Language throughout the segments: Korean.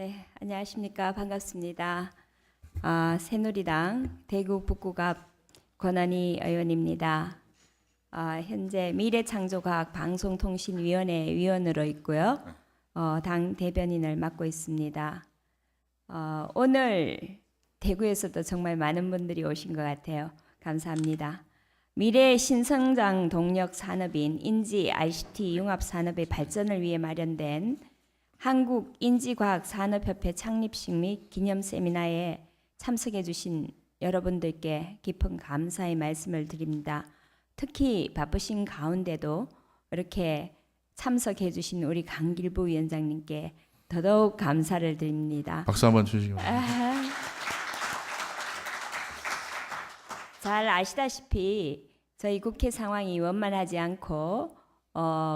네, 안녕하십니까. 반갑습니다. 새누리당 대구 북구갑 권한희 의원입니다. 현재 미래창조과학방송통신위원회 위원으로 있고요. 당 대변인을 맡고 있습니다. 오늘 대구에서도 정말 많은 분들이 오신 것 같아요. 감사합니다. 미래 신성장 동력 산업인 인지 ICT 융합 산업의 발전을 위해 마련된 한국 인지과학산업협회 창립식 및 기념 세미나에 참석해 주신 여러분들께 깊은 감사의 말씀을 드립니다. 특히 바쁘신 가운데도 이렇게 참석해 주신 우리 강길부 위원장님께 더더욱 감사를 드립니다. 박수 한번 주시기 바랍니다. 잘 아시다시피 저희 국회 상황이 원만하지 않고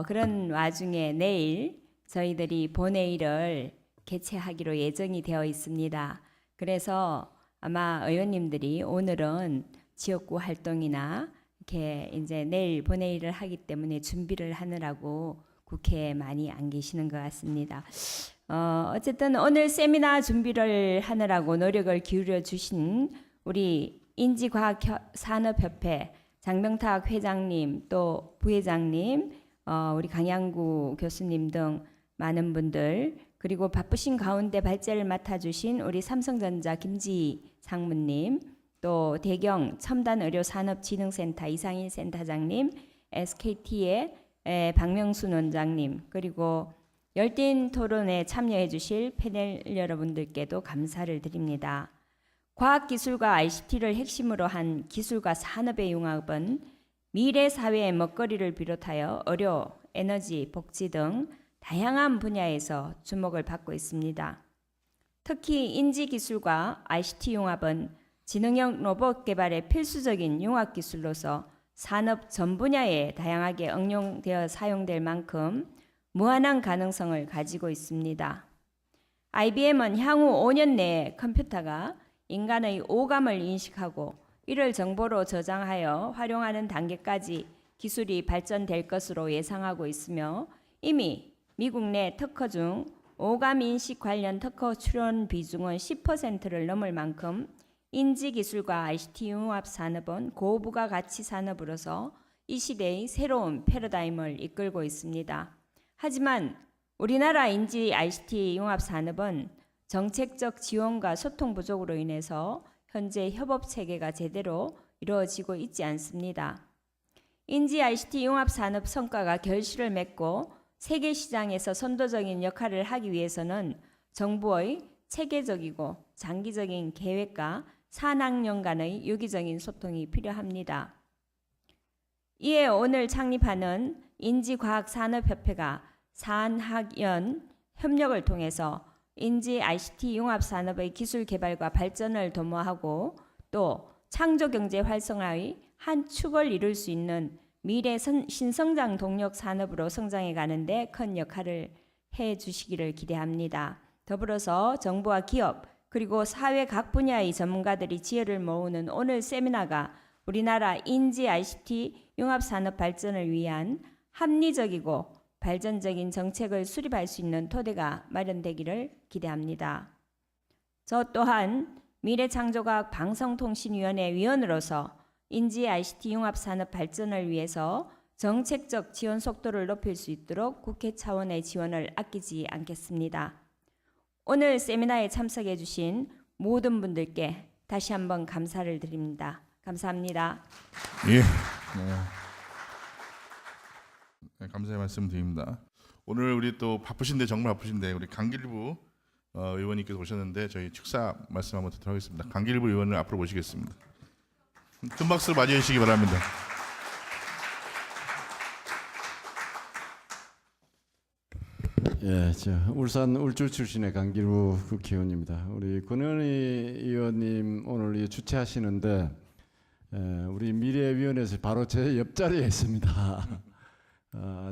그런 와중에 내일 저희들이 본회의를 개최하기로 예정이 되어 있습니다. 그래서 아마 의원님들이 오늘은 지역구 활동이나 이렇게 이제 내일 본회의를 하기 때문에 준비를 하느라고 국회에 많이 안 계시는 것 같습니다. 어쨌든 오늘 세미나 준비를 하느라고 노력을 기울여 주신 우리 인지과학산업협회 장병탁 회장님 또 부회장님 우리 강양구 교수님 등 많은 분들 그리고 바쁘신 가운데 발제를 맡아주신 우리 삼성전자 김지희 상무님 또 대경 첨단의료산업진흥센터 이상일 센터장님 SKT의 박명순 원장님 그리고 열띤 토론에 참여해 주실 패널 여러분들께도 감사를 드립니다. 과학기술과 ICT를 핵심으로 한 기술과 산업의 융합은 미래 사회의 먹거리를 비롯하여 의료, 에너지, 복지 등 다양한 분야에서 주목을 받고 있습니다. 특히 인지기술과 ICT 융합은 지능형 로봇 개발의 필수적인 융합기술로서 산업 전 분야에 다양하게 응용되어 사용될 만큼 무한한 가능성을 가지고 있습니다. IBM은 향후 5년 내에 컴퓨터가 인간의 오감을 인식하고 이를 정보로 저장하여 활용하는 단계까지 기술이 발전될 것으로 예상하고 있으며 이미 미국 내 특허 중 오감 인식 관련 특허 출원 비중은 10%를 넘을 만큼 인지기술과 ICT 융합 산업은 고부가가치 산업으로서 이 시대의 새로운 패러다임을 이끌고 있습니다. 하지만 우리나라 인지 ICT 융합 산업은 정책적 지원과 소통 부족으로 인해서 현재 협업 체계가 제대로 이루어지고 있지 않습니다. 인지 ICT 융합 산업 성과가 결실을 맺고 세계 시장에서 선도적인 역할을 하기 위해서는 정부의 체계적이고 장기적인 계획과 산학년 간의 유기적인 소통이 필요합니다. 이에 오늘 창립하는 인지과학산업협회가 산학연 협력을 통해서 인지 ICT 융합 산업의 기술 개발과 발전을 도모하고 또 창조 경제 활성화의 한 축을 이룰 수 있는 미래 신성장 동력 산업으로 성장해 가는데 큰 역할을 해 주시기를 기대합니다. 더불어서 정부와 기업 그리고 사회 각 분야의 전문가들이 지혜를 모으는 오늘 세미나가 우리나라 인지 ICT 융합 산업 발전을 위한 합리적이고 발전적인 정책을 수립할 수 있는 토대가 마련되기를 기대합니다. 저 또한 미래창조과학 방송통신위원회 위원으로서 인지 ICT 융합 산업 발전을 위해서 정책적 지원 속도를 높일 수 있도록 국회 차원의 지원을 아끼지 않겠습니다. 오늘 세미나에 참석해 주신 모든 분들께 다시 한번 감사를 드립니다. 감사합니다. 예. 네, 감사의 말씀 드립니다. 오늘 우리 또 바쁘신데 정말 바쁘신데 우리 강길부 의원님께서 오셨는데 저희 축사 말씀 한번 듣도록 하겠습니다. 강길부 의원을 앞으로 모시겠습니다. 큰 박수로 맞이해 주시기 바랍니다. 예, 저 울산 울주 출신의 강길부 국회의원입니다. 우리 권은희 의원님 오늘 이 주최하시는데 우리 미래위원회에서 바로 제 옆자리에 있습니다.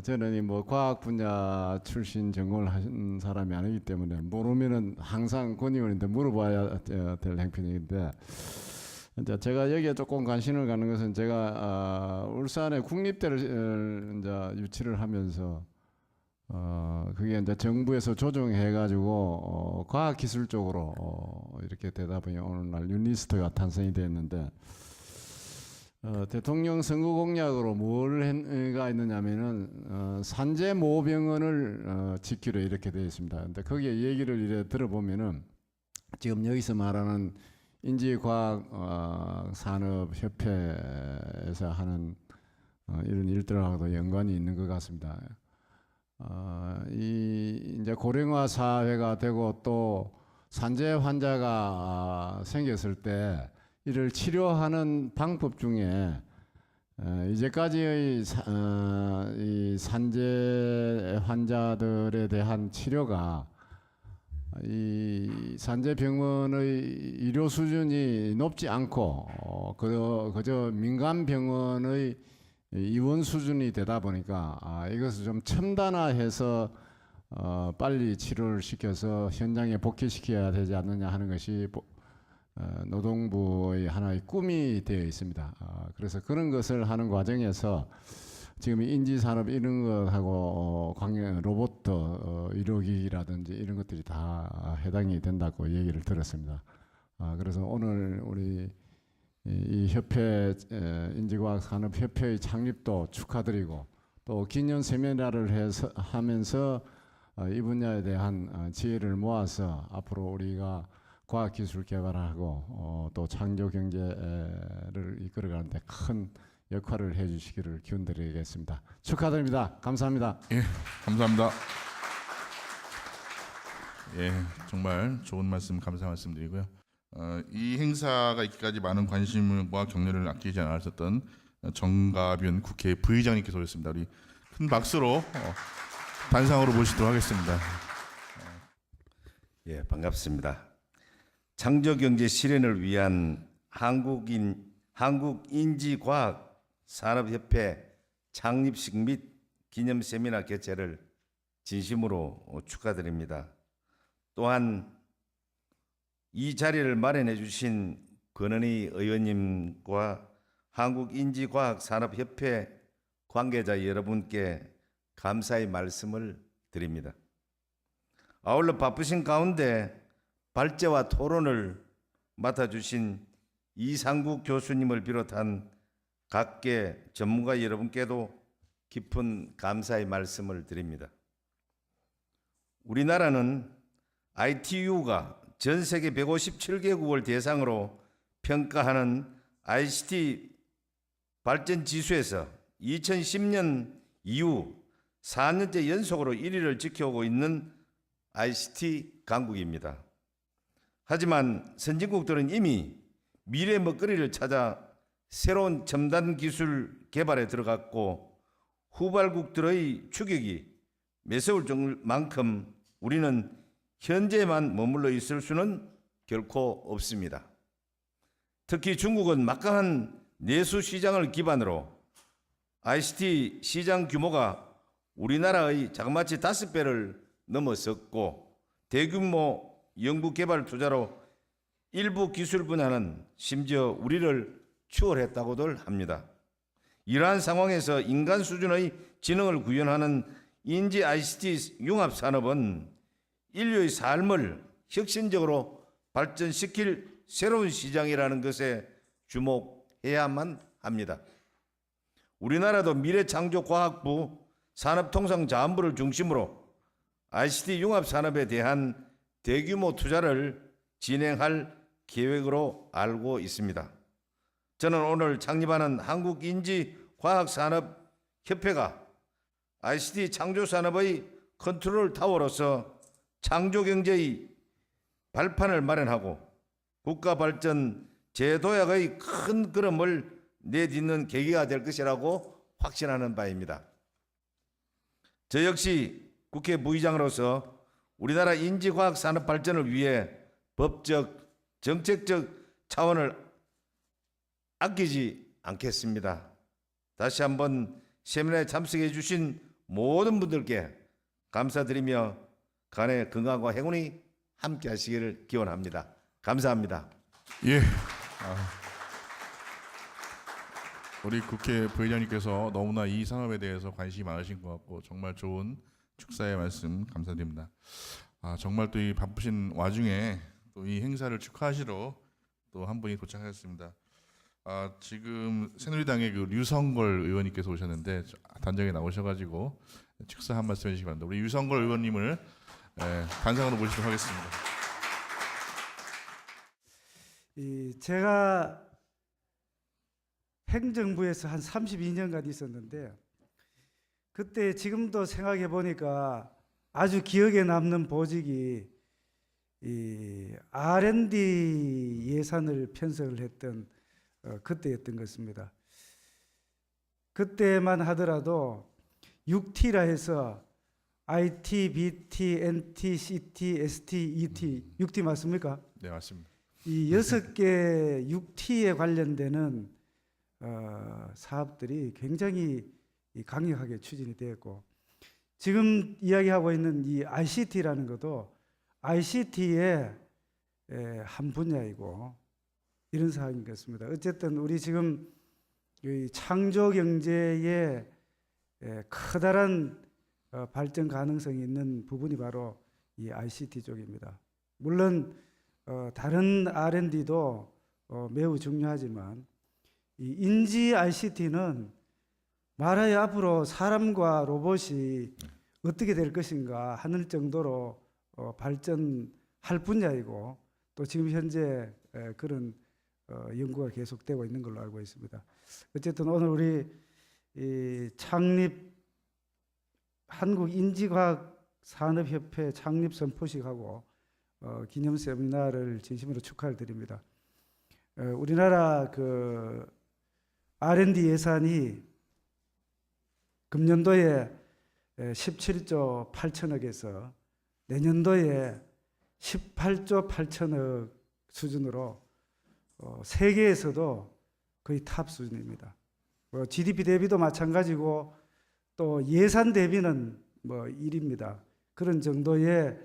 저는 뭐 과학 분야 출신 전공을 한 사람이 아니기 때문에 모르면은 항상 권 의원인데 물어봐야 될 행편인데 이제 제가 여기에 조금 관심을 갖는 것은 제가 울산의 국립대를 이제 유치를 하면서 그게 이제 정부에서 조정해가지고 과학기술 쪽으로 이렇게 되다 보니 오늘날 유니스트가 탄생이 됐는데 대통령 선거 공약으로 뭘가 있느냐면은 산재모병원을 짓기로 이렇게 되어 있습니다. 근데 거기에 얘기를 이래 들어보면은 지금 여기서 말하는 인지과학산업협회에서 하는 이런 일들하고도 연관이 있는 것 같습니다. 이 이제 고령화 사회가 되고 또 산재 환자가 생겼을 때 이를 치료하는 방법 중에 이제까지의 이 산재 환자들에 대한 치료가 이 산재병원의 의료 수준이 높지 않고 그저 민간 병원의 입원 수준이 되다 보니까 이것을 좀 첨단화해서 빨리 치료를 시켜서 현장에 복귀시켜야 되지 않느냐 하는 것이 노동부의 하나의 꿈이 되어 있습니다. 그래서 그런 것을 하는 과정에서 지금 인지산업 이런 것하고 로봇 의료기기라든지 이런 것들이 다 해당이 된다고 얘기를 들었습니다. 그래서 오늘 우리 이 협회 인지과학산업협회의 창립도 축하드리고 또 기념 세미나를 하면서 이 분야에 대한 지혜를 모아서 앞으로 우리가 과학기술 개발하고 또 창조 경제를 이끌어가는데 큰 역할을 해주시기를 기원드리겠습니다. 축하드립니다. 감사합니다. 예, 감사합니다. 예, 정말 좋은 말씀 감사 말씀드리고요. 이 행사가 있기까지 많은 관심과 격려를 아끼지 않았었던 정가변 국회 부의장님께서 오셨습니다. 우리 큰 박수로 단상으로 모시도록 하겠습니다. 예, 반갑습니다. 창조경제 실현을 위한 한국인지과학산업협회 창립식 및 기념 세미나 개최를 진심으로 축하드립니다. 또한 이 자리를 마련해 주신 권은희 의원님과 한국인지과학산업협회 관계자 여러분께 감사의 말씀을 드립니다. 아울러 바쁘신 가운데 발제와 토론을 맡아주신 이상국 교수님을 비롯한 각계 전문가 여러분께도 깊은 감사의 말씀을 드립니다. 우리나라는 ITU가 전 세계 157개국을 대상으로 평가하는 ICT 발전 지수에서 2010년 이후 4년째 연속으로 1위를 지켜오고 있는 ICT 강국입니다. 하지만 선진국들은 이미 미래 먹거리를 찾아 새로운 첨단 기술 개발에 들어갔고 후발국들의 추격이 매서울 만큼 우리는 현재만 머물러 있을 수는 결코 없습니다. 특히 중국은 막강한 내수 시장을 기반으로 ICT 시장 규모가 우리나라의 자그마치 5배를 넘어섰고 대규모 연구개발 투자로 일부 기술 분야는 심지어 우리를 추월했다고들 합니다. 이러한 상황에서 인간 수준의 지능을 구현하는 인지 ICT 융합산업은 인류의 삶을 혁신적으로 발전시킬 새로운 시장이라는 것에 주목해야만 합니다. 우리나라도 미래창조과학부 산업통상자원부를 중심으로 ICT 융합산업에 대한 대규모 투자를 진행할 계획으로 알고 있습니다. 저는 오늘 창립하는 한국인지과학산업협회가 ICT 창조산업의 컨트롤 타워로서 창조경제의 발판을 마련하고 국가발전 제도약의 큰 걸음을 내딛는 계기가 될 것이라고 확신하는 바입니다. 저 역시 국회 부의장으로서 우리나라 인지과학 산업 발전을 위해 법적, 정책적 차원을 아끼지 않겠습니다. 다시 한번 세미나에 참석해 주신 모든 분들께 감사드리며 간의 건강과 행운이 함께 하시기를 기원합니다. 감사합니다. 예. 우리 국회 부의장님께서 너무나 이 산업에 대해서 관심이 많으신 것 같고 정말 좋은 축사의 말씀 감사드립니다. 정말 또 이 바쁘신 와중에 또 이 행사를 축하하시러 또 한 분이 도착하셨습니다. 지금 새누리당의 그 류성걸 의원님께서 오셨는데 단장에 나오셔가지고 축사 한 말씀 해주시기 바랍니다. 우리 류성걸 의원님을 단상으로 모시도록 하겠습니다. 제가 행정부에서 한 32년간 있었는데 그때 지금도 생각해 보니까 아주 기억에 남는 보직이 이 R&D 예산을 편성을 했던 그때였던 것입니다. 그때만 하더라도 6T라 해서 IT, BT, NT, CT, ST, ET 6T 맞습니까? 네, 맞습니다. 이 6개 6T에 관련되는 사업들이 굉장히 강력하게 추진이 되었고 지금 이야기하고 있는 이 ICT라는 것도 ICT의 한 분야이고 이런 사항인 것 같습니다. 어쨌든 우리 지금 이 창조 경제의 커다란 발전 가능성이 있는 부분이 바로 이 ICT 쪽입니다. 물론 다른 R&D도 매우 중요하지만 이 인지 ICT는 말하여 앞으로 사람과 로봇이 어떻게 될 것인가 하는 정도로 발전할 분야이고 또 지금 현재 그런 연구가 계속되고 있는 걸로 알고 있습니다. 어쨌든 오늘 우리 이 창립 한국인지과학산업협회 창립 선포식하고 기념 세미나를 진심으로 축하를 드립니다. 우리나라 그 R&D 예산이 금년도에 17조 8천억에서 내년도에 18조 8천억 수준으로 세계에서도 거의 탑 수준입니다. GDP 대비도 마찬가지고 또 예산 대비는 1입니다. 그런 정도의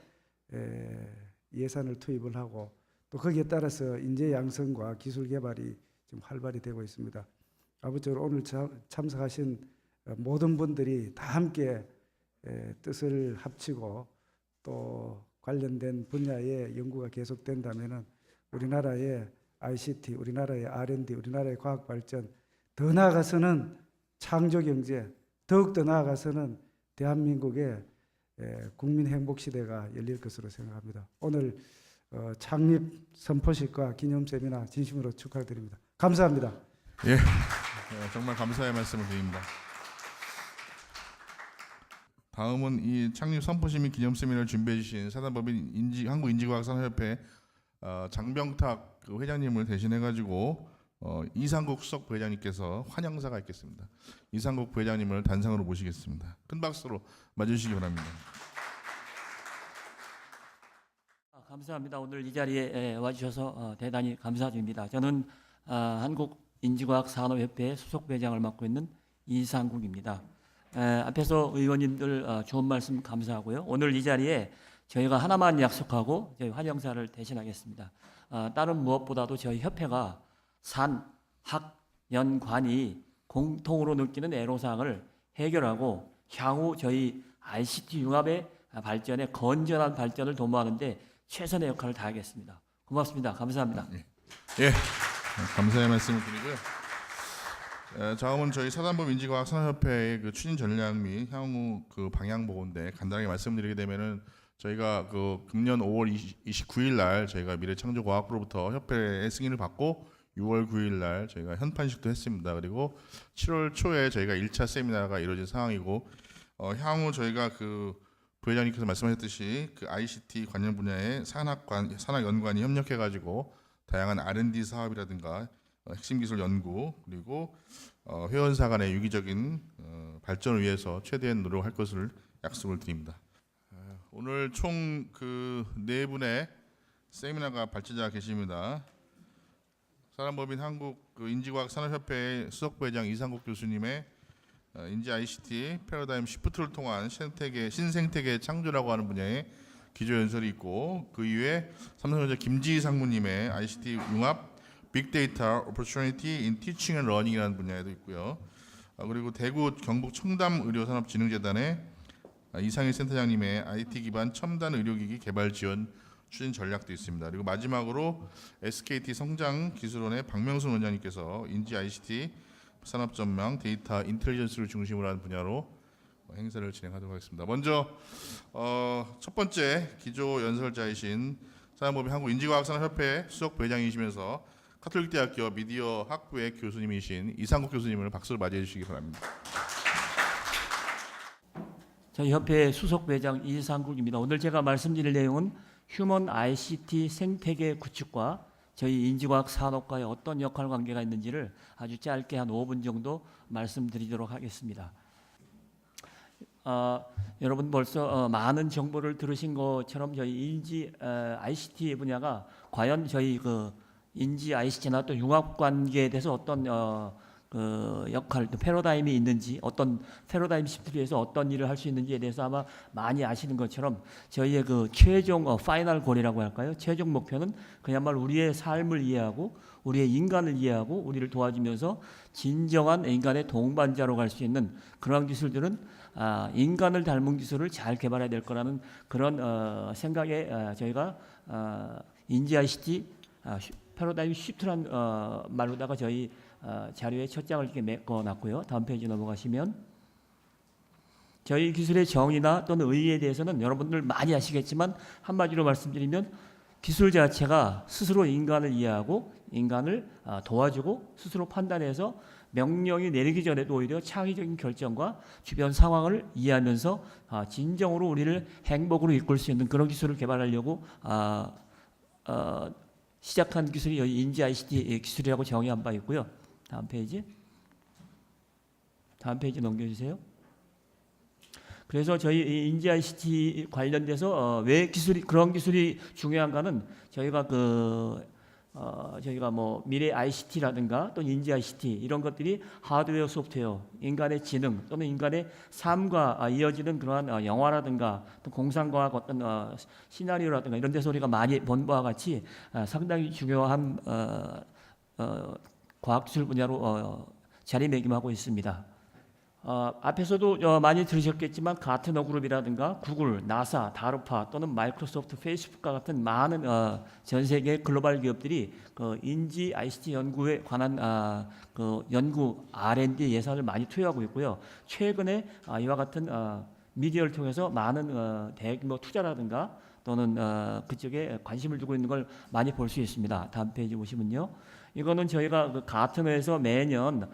예산을 투입을 하고 또 거기에 따라서 인재 양성과 기술 개발이 지금 활발히 되고 있습니다. 아무쪼록 오늘 참석하신 모든 분들이 다 함께 뜻을 합치고 또 관련된 분야의 연구가 계속된다면은 우리나라의 ICT, 우리나라의 R&D, 우리나라의 과학 발전, 더 나아가서는 창조 경제, 더욱더 나아가서는 대한민국의 국민 행복 시대가 열릴 것으로 생각합니다. 오늘 창립 선포식과 기념 세미나 진심으로 축하드립니다. 감사합니다. 예, 정말 감사의 말씀을 드립니다. 다음은 이 창립 선포식 및 기념 세미나를 준비해 주신 사단법인 한국인지과학산업협회 장병탁 그 회장님을 대신해 가지고 이상국 수석 부회장님께서 환영사가 있겠습니다. 이상국 부회장님을 단상으로 모시겠습니다. 큰 박수로 맞으시기 바랍니다. 감사합니다. 오늘 이 자리에 와주셔서 대단히 감사드립니다. 저는 한국인지과학산업협회 수석 부회장을 맡고 있는 이상국입니다. 앞에서 의원님들 좋은 말씀 감사하고요. 오늘 이 자리에 저희가 하나만 약속하고 저희 환영사를 대신하겠습니다. 다른 무엇보다도 저희 협회가 산학연관이 공통으로 느끼는 애로사항을 해결하고 향후 저희 ICT 융합의 발전에 건전한 발전을 도모하는데 최선의 역할을 다하겠습니다. 고맙습니다. 감사합니다. 예, 감사의 말씀을 드리고요. 다음은 저희 사단법 인지과학산업협회의 그 추진 전략 및 향후 그 방향 보고인데 간단하게 말씀드리게 되면은 저희가 그 금년 5월 29일 날 저희가 미래창조과학부로부터 협회의 승인을 받고 6월 9일 날 저희가 현판식도 했습니다. 그리고 7월 초에 저희가 1차 세미나가 이루어진 상황이고 향후 저희가 그 부회장님께서 말씀하셨듯이 그 ICT 관련 분야의 산학연관이 협력해가지고 다양한 R&D 사업이라든가 핵심 기술 연구 그리고 회원사 간의 유기적인 발전을 위해서 최대한 노력할 것을 약속을 드립니다. 오늘 총 그 4분의 세미나가 발제자 계십니다. 사단법인 한국 그 인지과학산업협회의 수석부회장 이상국 교수님의 인지 ICT 패러다임 시프트를 통한 신생태계 창조라고 하는 분야의 기조연설이 있고 그 이외에 삼성전자 김지희 상무님의 ICT 융합 빅데이터 오퍼튜니티 인 티칭 앤 러닝이라는 분야에도 있고요. 그리고 대구 경북 청담의료산업진흥재단의 이상일 센터장님의 IT 기반 첨단 의료기기 개발 지원 추진 전략도 있습니다. 그리고 마지막으로 SKT 성장기술원의 박명순 원장님께서 인지 ICT 산업 전망 데이터 인텔리전스를 중심으로 하는 분야로 행사를 진행하도록 하겠습니다. 먼저 첫 번째 기조 연설자이신 사회모범 한국인지과학산업협회 수석 부회장이시면서 카톨릭대학교 미디어 학부의 교수님이신 이상국 교수님을 박수로 맞이해 주시기 바랍니다. 저희 협회 수석 부회장 이상국입니다. 오늘 제가 말씀드릴 내용은 휴먼 ICT 생태계 구축과 저희 인지과학 산업과의 어떤 역할 관계가 있는지를 아주 짧게 한 5분 정도 말씀드리도록 하겠습니다. 여러분 벌써 많은 정보를 들으신 것처럼 저희 인지 ICT 분야가 과연 저희 그 인지 ICT나 또 융합 관계에 대해서 어떤 그 역할, 또 패러다임이 있는지, 어떤 패러다임 시프트를 위해서 어떤 일을 할 수 있는지에 대해서 아마 많이 아시는 것처럼 저희의 그 최종 파이널 골이라고 할까요? 최종 목표는 그야말로 우리의 삶을 이해하고 우리의 인간을 이해하고 우리를 도와주면서 진정한 인간의 동반자로 갈 수 있는 그러한 기술들은 인간을 닮은 기술을 잘 개발해야 될 거라는 그런 생각에 저희가 인지 ICT 패러다임 시프트란 말로다가 저희 자료의 첫 장을 이렇게 메꿔놨고요. 다음 페이지 넘어가시면 저희 기술의 정의나 또는 의의에 대해서는 여러분들 많이 아시겠지만 한마디로 말씀드리면 기술 자체가 스스로 인간을 이해하고 인간을 도와주고 스스로 판단해서 명령이 내리기 전에도 오히려 창의적인 결정과 주변 상황을 이해하면서 진정으로 우리를 행복으로 이끌 수 있는 그런 기술을 개발하려고 시작한 기술이 여기 인지 ICT 기술이라고 정의한 바 있고요. 다음 페이지 넘겨주세요. 그래서 저희 인지 ICT 관련돼서 왜 그런 기술이 중요한가는 저희가 저희가 뭐 미래 ICT라든가 또 인지 ICT 이런 것들이 하드웨어, 소프트웨어, 인간의 지능 또는 인간의 삶과 이어지는 그러한 영화라든가 또 공상과학 어떤 시나리오라든가 이런 데서 우리가 많이 본 바와 같이 상당히 중요한 과학기술 분야로 자리매김하고 있습니다. 앞에서도 많이 들으셨겠지만 가트너 그룹이라든가 구글, 나사, 다르파 또는 마이크로소프트, 페이스북과 같은 많은 전 세계 글로벌 기업들이 인지 ICT 연구에 관한 연구 R&D 예산을 많이 투여하고 있고요. 최근에 이와 같은 미디어를 통해서 많은 대규모 투자라든가 또는 그쪽에 관심을 두고 있는 걸 많이 볼 수 있습니다. 다음 페이지 보시면요. 이거는 저희가 그 가트너에서 매년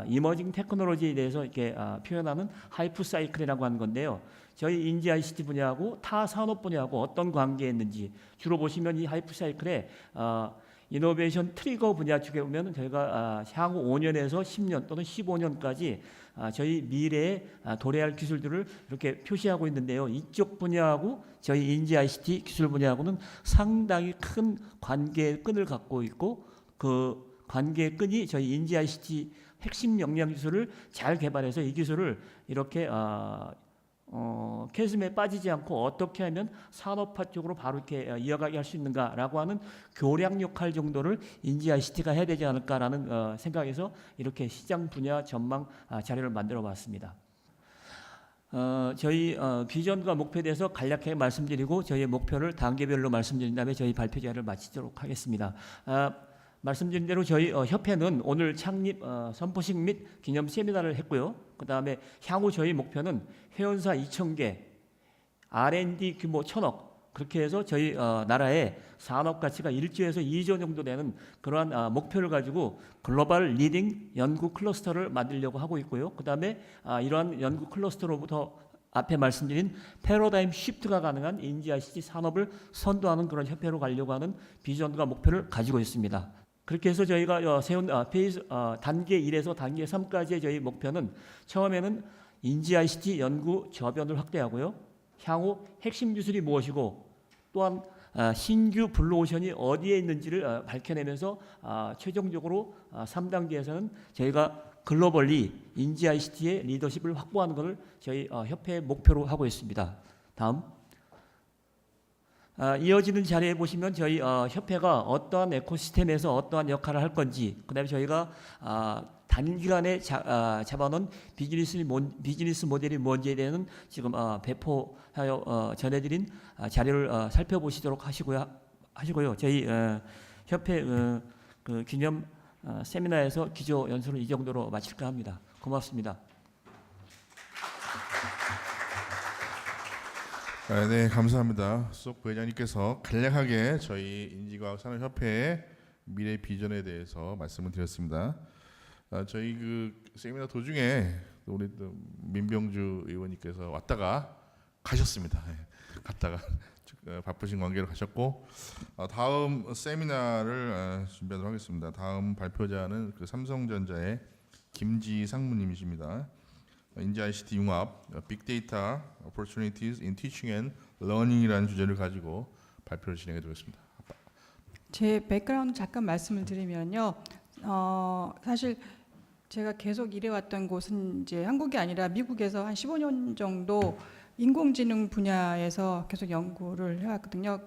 이머징 테크놀로지에 대해서 이렇게 표현하는 하이프 사이클이라고 하는 건데요. 저희 인지 ICT 분야하고 타 산업 분야하고 어떤 관계에 있는지 주로 보시면 이 하이프 사이클에 이노베이션 트리거 분야 쪽에 보면 저희가 향후 5년에서 10년 또는 15년까지 저희 미래에 도래할 기술들을 이렇게 표시하고 있는데요. 이쪽 분야하고 저희 인지 ICT 기술 분야하고는 상당히 큰 관계의 끈을 갖고 있고 그 관계의 끈이 저희 인지 ICT 핵심 역량 기술을 잘 개발해서 이 기술을 이렇게 캐즘에 빠지지 않고 어떻게 하면 산업화 쪽으로 바로 이렇게 이어가게 할 수 있는가라고 하는 교량 역할 정도를 인지 ICT가 해야 되지 않을까라는 생각에서 이렇게 시장 분야 전망 자료를 만들어 봤습니다. 저희 비전과 목표에 대해서 간략하게 말씀드리고 저희의 목표를 단계별로 말씀드린 다음에 저희 발표 자료를 마치도록 하겠습니다. 말씀드린 대로 저희 협회는 오늘 창립 선포식 및 기념 세미나를 했고요. 그 다음에 향후 저희 목표는 회원사 2,000개, R&D 규모 1,000억 그렇게 해서 저희 나라의 산업 가치가 1조에서 2조 정도 되는 그러한 목표를 가지고 글로벌 리딩 연구 클러스터를 만들려고 하고 있고요. 그 다음에 이러한 연구 클러스터로부터 앞에 말씀드린 패러다임 쉬프트가 가능한 인지 ICT 산업을 선도하는 그런 협회로 가려고 하는 비전과 목표를 가지고 있습니다. 그렇게 해서 저희가 세운 단계 1에서 단계 3까지의 저희 목표는 처음에는 인지 ICT 연구 저변을 확대하고요. 향후 핵심 기술이 무엇이고 또한 신규 블루오션이 어디에 있는지를 밝혀내면서 최종적으로 3단계에서는 저희가 글로벌리 인지 ICT의 리더십을 확보하는 것을 저희 협회의 목표로 하고 있습니다. 이어지는 자리에 보시면 저희 협회가 어떠한 에코시스템에서 어떠한 역할을 할 건지, 그다음에 저희가 단기간에 잡아놓은 비즈니스 모델이 뭔지에 대해서는 지금 배포하여 전해드린 자료를 살펴보시도록 하시고요. 저희 협회 그 기념 세미나에서 기조 연설을 이 정도로 마칠까 합니다. 고맙습니다. 네, 감사합니다. 수석 부회장님께서 간략하게 저희 인지과학산업협회의 미래 비전에 대해서 말씀을 드렸습니다. 저희 그 세미나 도중에 우리 또 민병주 의원님께서 왔다가 가셨습니다. 갔다가 바쁘신 관계로 가셨고, 다음 세미나를 준비하도록 하겠습니다. 다음 발표자는 그 삼성전자의 김지 상무님이십니다. 인지 ICT 융합, 빅데이터 opportunities in teaching and learning이라는 주제를 가지고 발표를 진행해 드리겠습니다. 제 백그라운드 잠깐 말씀을 드리면요, 사실 제가 계속 일해왔던 곳은 이제 한국이 아니라 미국에서 한 15년 정도 인공지능 분야에서 계속 연구를 해왔거든요.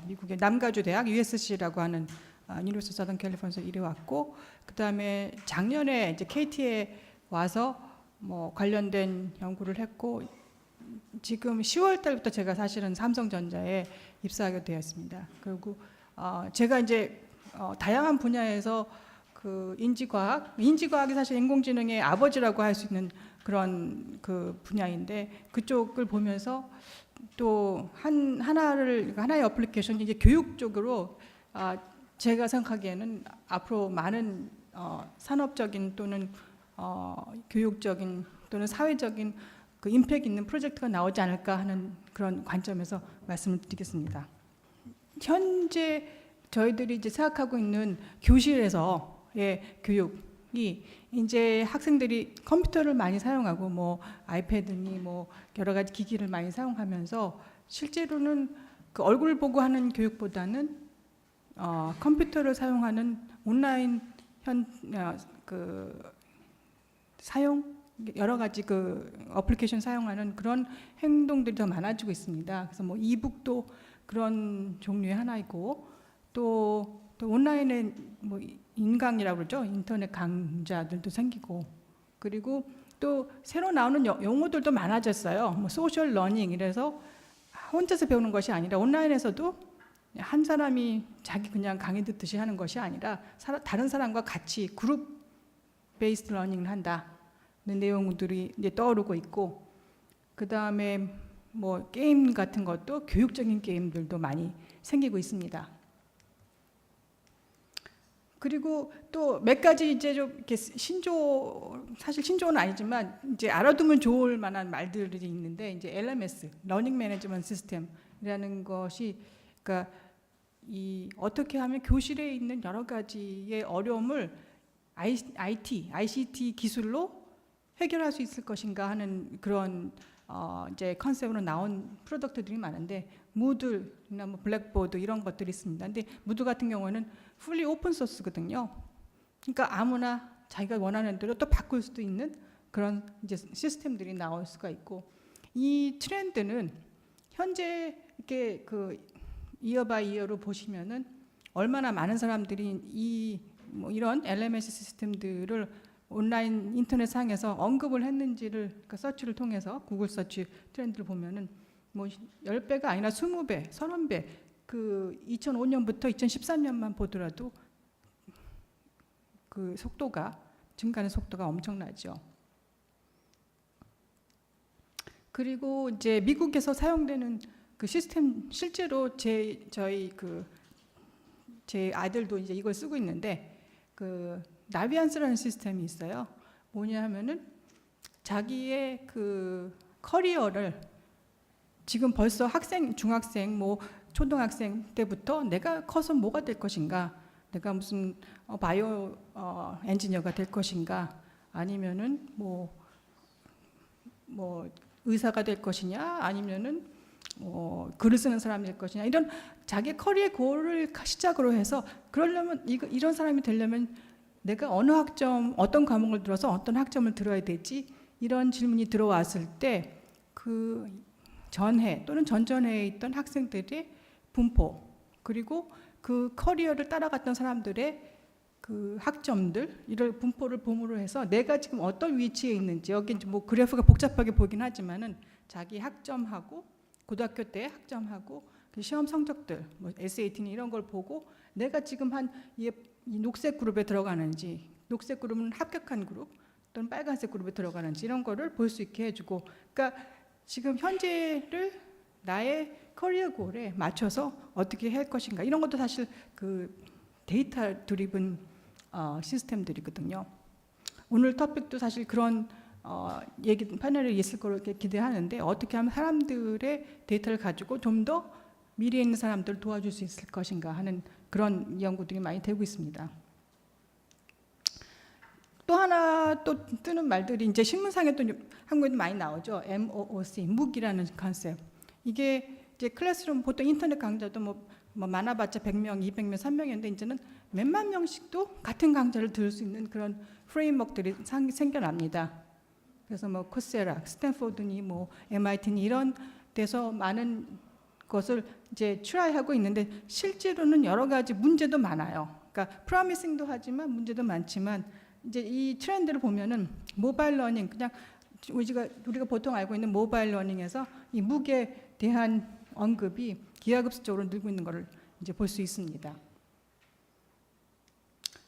미국의 남가주 대학 USC라고 하는 유니버시티 서던 캘리포니아에서 일해왔고, 그 다음에 작년에 이제 KT에 와서 뭐 관련된 연구를 했고, 지금 10월 달부터 제가 사실은 삼성전자에 입사하게 되었습니다. 그리고 제가 이제 다양한 분야에서 그 인지과학이 사실 인공지능의 아버지라고 할 수 있는 그런 그 분야인데, 그쪽을 보면서 또 하나의 어플리케이션, 이제 교육 쪽으로 제가 생각하기에는 앞으로 많은 산업적인 또는 교육적인 또는 사회적인 그 임팩트 있는 프로젝트가 나오지 않을까 하는 그런 관점에서 말씀을 드리겠습니다. 현재 저희들이 이제 생각하고 있는 교실에서의 교육이 이제 학생들이 컴퓨터를 많이 사용하고 뭐 아이패드니 뭐 여러 가지 기기를 많이 사용하면서 실제로는 그 얼굴 보고 하는 교육보다는 컴퓨터를 사용하는 온라인 사용, 여러 가지 그 어플리케이션 사용하는 그런 행동들이 더 많아지고 있습니다. 그래서 뭐 이북도 그런 종류의 하나이고, 또 온라인에 뭐 인강이라고 그러죠. 인터넷 강좌들도 생기고, 그리고 또 새로 나오는 용어들도 많아졌어요. 뭐 소셜 러닝, 이래서 혼자서 배우는 것이 아니라 온라인에서도 한 사람이 자기 그냥 강의 듣듯이 하는 것이 아니라 다른 사람과 같이 그룹 베이스드 러닝을 한다는 내용들이 이제 떠오르고 있고, 그 다음에 뭐 게임 같은 것도 교육적인 게임들도 많이 생기고 있습니다. 그리고 또 몇 가지 이제 좀 이렇게 사실 신조어는 아니지만 이제 알아두면 좋을 만한 말들이 있는데, 이제 LMS, 러닝 매니지먼트 시스템이라는 것이, 그러니까 어떻게 하면 교실에 있는 여러 가지의 어려움을 ICT 기술로 해결할 수 있을 것인가 하는 그런 이제 컨셉으로 나온 프로덕트들이 많은데, 무드나 뭐 블랙보드 이런 것들이 있습니다. 근데 무드 같은 경우는 풀리 오픈 소스거든요. 그러니까 아무나 자기가 원하는 대로 또 바꿀 수도 있는 그런 이제 시스템들이 나올 수가 있고, 이 트렌드는 현재 이렇게 그 이어 바이 이어로 보시면은 얼마나 많은 사람들이 이런 LMS 시스템들을 온라인 인터넷 상에서 언급을 했는지를, 그러니까 서치를 통해서 구글 서치 트렌드를 보면은 뭐 10배가 아니라 20배, 30배, 그 2005년부터 2013년만 보더라도 그 증가하는 속도가 엄청나죠. 그리고 이제 미국에서 사용되는 그 시스템, 실제로 제 아들도 이제 이걸 쓰고 있는데, 그 나비안스라는 시스템이 있어요. 뭐냐 하면은 자기의 그 커리어를 지금 벌써 중학생, 뭐 초등학생 때부터 내가 커서 뭐가 될 것인가, 내가 무슨 바이오 엔지니어가 될 것인가, 아니면은 뭐 의사가 될 것이냐, 아니면은 글을 쓰는 사람이 될 것이냐, 이런 자기 커리어 골을 시작으로 해서, 그러려면 이런 사람이 되려면 내가 어떤 과목을 들어서 어떤 학점을 들어야 되지, 이런 질문이 들어왔을 때 그 전해 또는 전전해에 있던 학생들의 분포, 그리고 그 커리어를 따라갔던 사람들의 그 학점들, 이런 분포를 봄으로 해서 내가 지금 어떤 위치에 있는지, 여기 이제 뭐 그래프가 복잡하게 보긴 하지만은 자기 학점하고 고등학교 때 학점하고 그 시험 성적들, 뭐 SAT 이런 걸 보고 내가 지금 이 녹색 그룹에 들어가는지, 녹색 그룹은 합격한 그룹 또는 빨간색 그룹에 들어가는지 이런 거를 볼 수 있게 해주고, 그러니까 지금 현재를 나의 커리어 골에 맞춰서 어떻게 할 것인가, 이런 것도 사실 그 데이터 드리븐 시스템들이거든요. 오늘 토픽도 사실 그런 얘기 패널이 있을 거로 이렇게 기대하는데, 어떻게 하면 사람들의 데이터를 가지고 좀 더 미래에 있는 사람들을 도와줄 수 있을 것인가 하는 그런 연구들이 많이 되고 있습니다. 또 하나 또 뜨는 말들이 이제 신문상에 또 한국에도 많이 나오죠. MOOC, MOOC이라는 컨셉. 이게 이제 클래스룸 보통 인터넷 강좌도 뭐 많아봤자 100명, 200명, 3명인데 이제는 몇만 명씩도 같은 강좌를 들을 수 있는 그런 프레임워크들이 생겨납니다. 그래서 뭐 코세라, 스탠포드니 뭐 MIT니 이런 데서 많은 것을 이제 트라이하고 있는데, 실제로는 여러 가지 문제도 많아요. 그러니까 프로미싱도 하지만 문제도 많지만, 이제 이 트렌드를 보면은 모바일 러닝, 그냥 우리가 보통 알고 있는 모바일 러닝에서 이 MOOC에 대한 언급이 기하급수적으로 늘고 있는 것을 이제 볼 수 있습니다.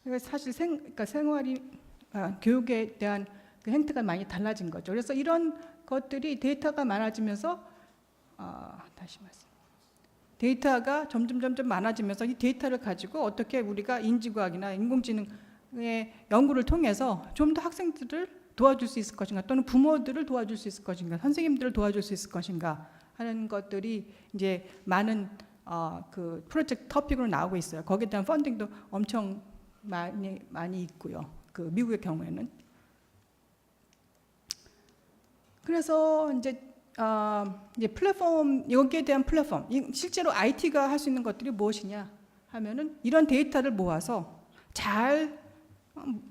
그러니까 사실 그러니까 교육에 대한 그 행태가 많이 달라진 거죠. 그래서 이런 것들이 데이터가 많아지면서 다시 말씀. 데이터가 점점 많아지면서 이 데이터를 가지고 어떻게 우리가 인지과학이나 인공지능의 연구를 통해서 좀 더 학생들을 도와줄 수 있을 것인가, 또는 부모들을 도와줄 수 있을 것인가, 선생님들을 도와줄 수 있을 것인가 하는 것들이 이제 많은 그 프로젝트 토픽으로 나오고 있어요. 거기에 대한 펀딩도 엄청 많이 있고요. 그 미국의 경우에는. 그래서 이제 플랫폼, 여기에 대한 플랫폼, 실제로 IT가 할 수 있는 것들이 무엇이냐 하면은 이런 데이터를 모아서 잘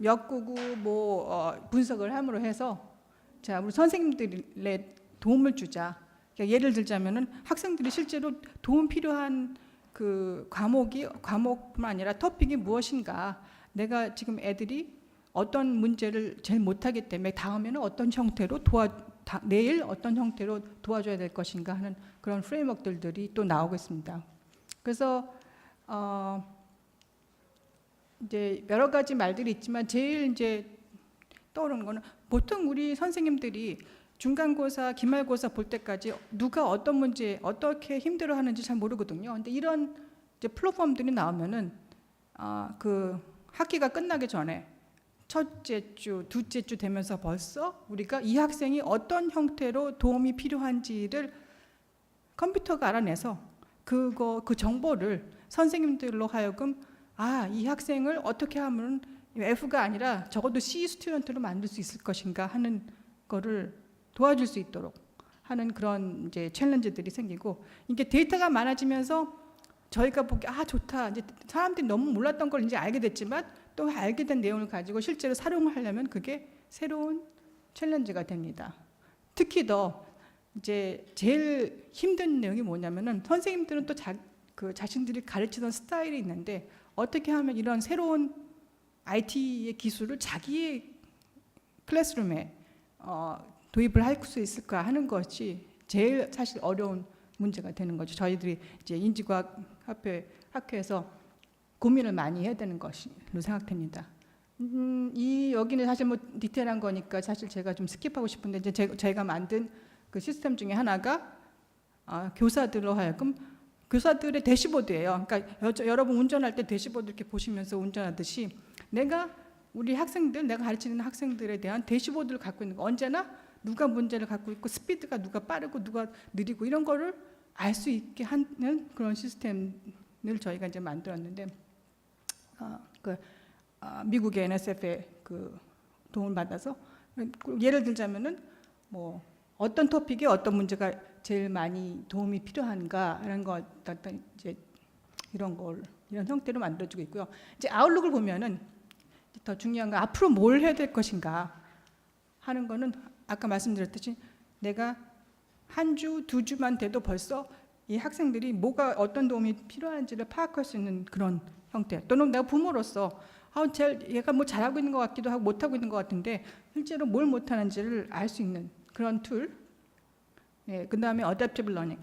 엮고 분석을 함으로 해서, 자, 우리 선생님들의 도움을 주자. 그러니까 예를 들자면은 학생들이 실제로 도움 필요한 그 과목뿐만 아니라 토픽이 무엇인가, 내가 지금 애들이 어떤 문제를 제일 못하기 때문에 다음에는 어떤 형태로 내일 어떤 형태로 도와줘야 될 것인가 하는 그런 프레임워크들이 또 나오고 있습니다. 그래서 이제 여러 가지 말들이 있지만 제일 이제 떠오르는 거는, 보통 우리 선생님들이 중간고사, 기말고사 볼 때까지 누가 어떤 문제, 어떻게 힘들어하는지 잘 모르거든요. 근데 이런 이제 플랫폼들이 나오면은 그 학기가 끝나기 전에 첫째 주, 둘째 주 되면서 벌써 우리가 이 학생이 어떤 형태로 도움이 필요한지를 컴퓨터가 알아내서 그 정보를 선생님들로 하여금 이 학생을 어떻게 하면 F가 아니라 적어도 C 스튜던트로 만들 수 있을 것인가 하는 거를 도와줄 수 있도록 하는 그런 이제 챌린지들이 생기고, 이게 데이터가 많아지면서 저희가 보기 좋다, 이제 사람들이 너무 몰랐던 걸 이제 알게 됐지만 또 알게 된 내용을 가지고 실제로 활용을 하려면 그게 새로운 챌린지가 됩니다. 특히 더 이제 제일 힘든 내용이 뭐냐면은, 선생님들은 또 자신들이 가르치던 스타일이 있는데 어떻게 하면 이런 새로운 IT의 기술을 자기의 클래스룸에 도입을 할 수 있을까 하는 것이 제일 사실 어려운 문제가 되는 거죠. 저희들이 이제 인지과학 학회에서 고민을 많이 해야 되는 것으로 생각됩니다. 여기는 사실 뭐 디테일한 거니까 사실 제가 좀 스킵하고 싶은데, 이제 제가 만든 그 시스템 중에 하나가 교사들로 하여금, 교사들의 대시보드예요. 그러니까 여러분 운전할 때 대시보드 이렇게 보시면서 운전하듯이 내가 가르치는 학생들에 대한 대시보드를 갖고 있는 거, 언제나 누가 문제를 갖고 있고 스피드가 누가 빠르고 누가 느리고 이런 거를 알 수 있게 하는 그런 시스템을 저희가 이제 만들었는데, 미국의 NSF의 그 도움을 받아서, 예를 들자면은 뭐 어떤 토픽에 어떤 문제가 제일 많이 도움이 필요한가라는 것, 어떤 이제 이런 형태로 만들어주고 있고요. 이제 아웃룩을 보면은 더 중요한 건 앞으로 뭘 해야 될 것인가 하는 거는 아까 말씀드렸듯이 내가 한 주, 두 주만 돼도 벌써 이 학생들이 뭐가 어떤 도움이 필요한지를 파악할 수 있는 그런 형태. 또는 내가 부모로서 얘가 뭐 잘하고 있는 것 같기도 하고 못하고 있는 것 같은데 실제로 뭘 못하는지를 알 수 있는 그런 툴. 예, 그다음에 어댑티브 러닝.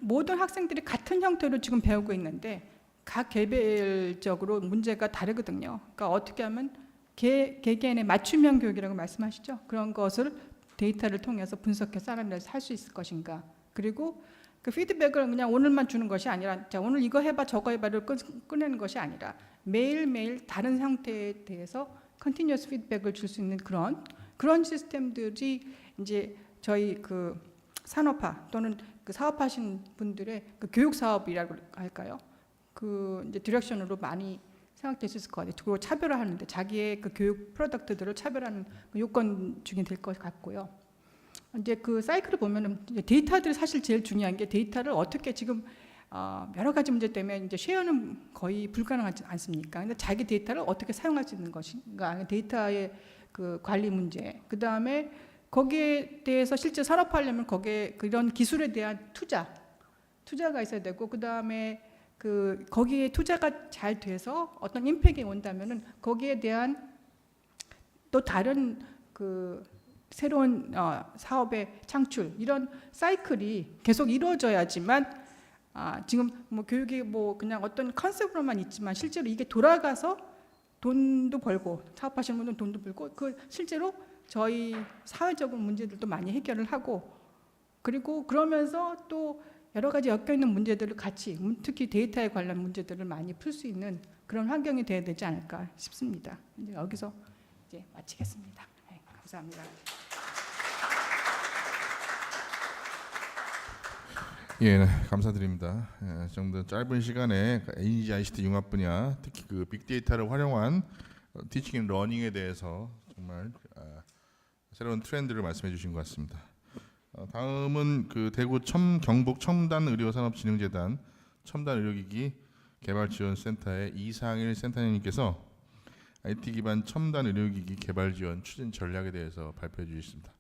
모든 학생들이 같은 형태로 지금 배우고 있는데 각 개별적으로 문제가 다르거든요. 그러니까 어떻게 하면 개개인의 맞춤형 교육이라고 말씀하시죠. 그런 것을 데이터를 통해서 분석해서 사람들이 할 수 있을 것인가. 그리고 그 피드백을 그냥 오늘만 주는 것이 아니라 자 오늘 이거 해봐 저거 해봐를 꺼내는 것이 아니라 매일매일 다른 형태에 대해서 컨티뉴어스 피드백을 줄 수 있는 그런 시스템들이 이제 저희 그 산업화 또는 그 사업하신 분들의 그 교육 사업이라고 할까요? 그 이제 디렉션으로 많이 생각될 수 있을 것 같아요. 그리고 차별화하는데 자기의 그 교육 프로덕트들을 차별하는 그 요건 중에 될 것 같고요. 이제 그 사이클을 보면은 이제 데이터들이 사실 제일 중요한 게 데이터를 어떻게 지금 여러 가지 문제 때문에 이제 쉐어는 거의 불가능하지 않습니까? 근데 자기 데이터를 어떻게 사용할 수 있는 것인가? 데이터의 그 관리 문제. 그 다음에 거기에 대해서 실제 산업화하려면 거기에 그런 기술에 대한 투자가 있어야 되고 그 다음에 그 거기에 투자가 잘 돼서 어떤 임팩이 온다면은 거기에 대한 또 다른 그 새로운 사업의 창출 이런 사이클이 계속 이루어져야지만 지금 뭐 교육이 뭐 그냥 어떤 컨셉으로만 있지만 실제로 이게 돌아가서 돈도 벌고 사업하시는 분들은 돈도 벌고 그 실제로 저희 사회적인 문제들도 많이 해결을 하고 그리고 그러면서 또 여러 가지 엮여 있는 문제들을 같이 특히 데이터에 관련 문제들을 많이 풀 수 있는 그런 환경이 돼야 되지 않을까 싶습니다. 이제 여기서 이제 마치겠습니다. 네, 감사합니다. 예, 네, 감사드립니다. 좀 더 짧은 시간에 에너지 ICT 융합 분야, 특히 그 빅데이터를 활용한 티칭 앤 러닝에 대해서 정말 새로운 트렌드를 말씀해 주신 것 같습니다. 다음은 그 대구 경북 첨단의료산업진흥재단 첨단의료기기 개발지원센터의 이상일 센터장님께서 IT 기반 첨단의료기기 개발지원 추진 전략에 대해서 발표해 주셨습니다.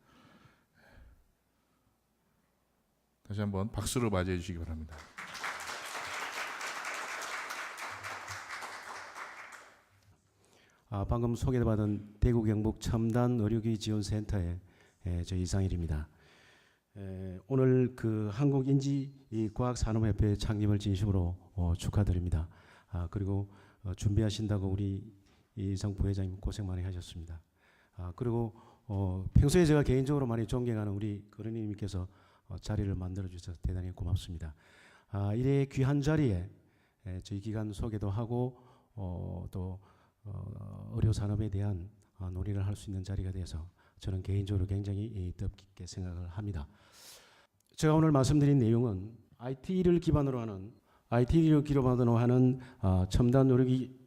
다시 한번 박수로 맞이해 주시기 바랍니다. 방금 소개받은 대구 경북 첨단 의료기기 지원센터의 저 이상일입니다. 오늘 그 한국인지과학산업협회 창립을 진심으로 축하드립니다. 그리고 준비하신다고 우리 이상 부회장님 고생 많이 하셨습니다. 그리고 평소에 제가 개인적으로 많이 존경하는 우리 그러니님께서 자리를 만들어 주셔서 대단히 고맙습니다. 이래 귀한 자리에 저희 기관 소개도 하고 또 의료 산업에 대한 논의를 할 수 있는 자리가 돼서 저는 개인적으로 굉장히 뜻깊게 생각을 합니다. 제가 오늘 말씀드린 내용은 IT를 기반으로 하는 첨단 의료기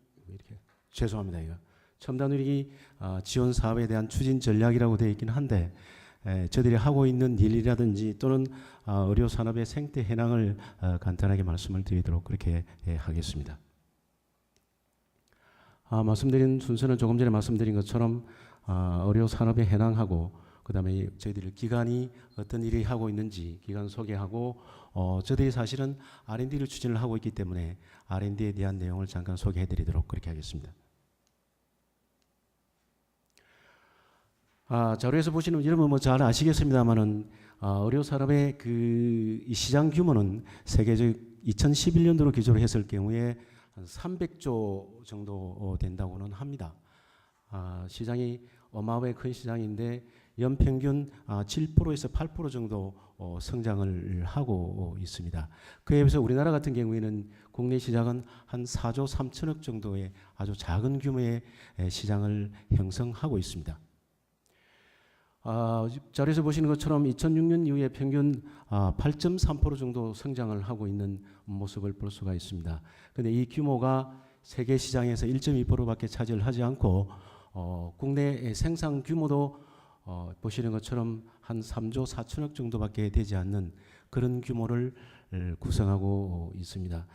첨단 의료기 지원 사업에 대한 추진 전략이라고 되어 있긴 한데 저들이 하고 있는 일이라든지 또는 의료 산업의 생태 현황을 간단하게 말씀을 드리도록 그렇게 하겠습니다. 말씀드린 순서는 조금 전에 말씀드린 것처럼 의료 산업에 해당하고 그다음에 저희들 기관이 어떤 일을 하고 있는지 기관 소개하고 저희들이 사실은 R&D를 추진을 하고 있기 때문에 R&D에 대한 내용을 잠깐 소개해드리도록 그렇게 하겠습니다. 자료에서 보시는 여러분 뭐 잘 아시겠습니다만은 의료 산업의 이 시장 규모는 세계적 2011년도로 기조를 했을 경우에 한 300조 정도 된다고는 합니다. 시장이 어마어마하게 큰 시장인데 연평균 7%에서 8% 정도 성장을 하고 있습니다. 그에 비해서 우리나라 같은 경우에는 국내 시장은 한 4조 3천억 정도의 아주 작은 규모의 시장을 형성하고 있습니다. 자료에서 보시는 것처럼 2006년 이후에 평균 8.3% 정도 성장을 하고 있는 모습을 볼 수가 있습니다. 그런데 이 규모가 세계 시장에서 1.2%밖에 차지를 하지 않고 국내 생산 규모도 보시는 것처럼 한 3조 4천억 정도밖에 되지 않는 그런 규모를 구성하고 있습니다.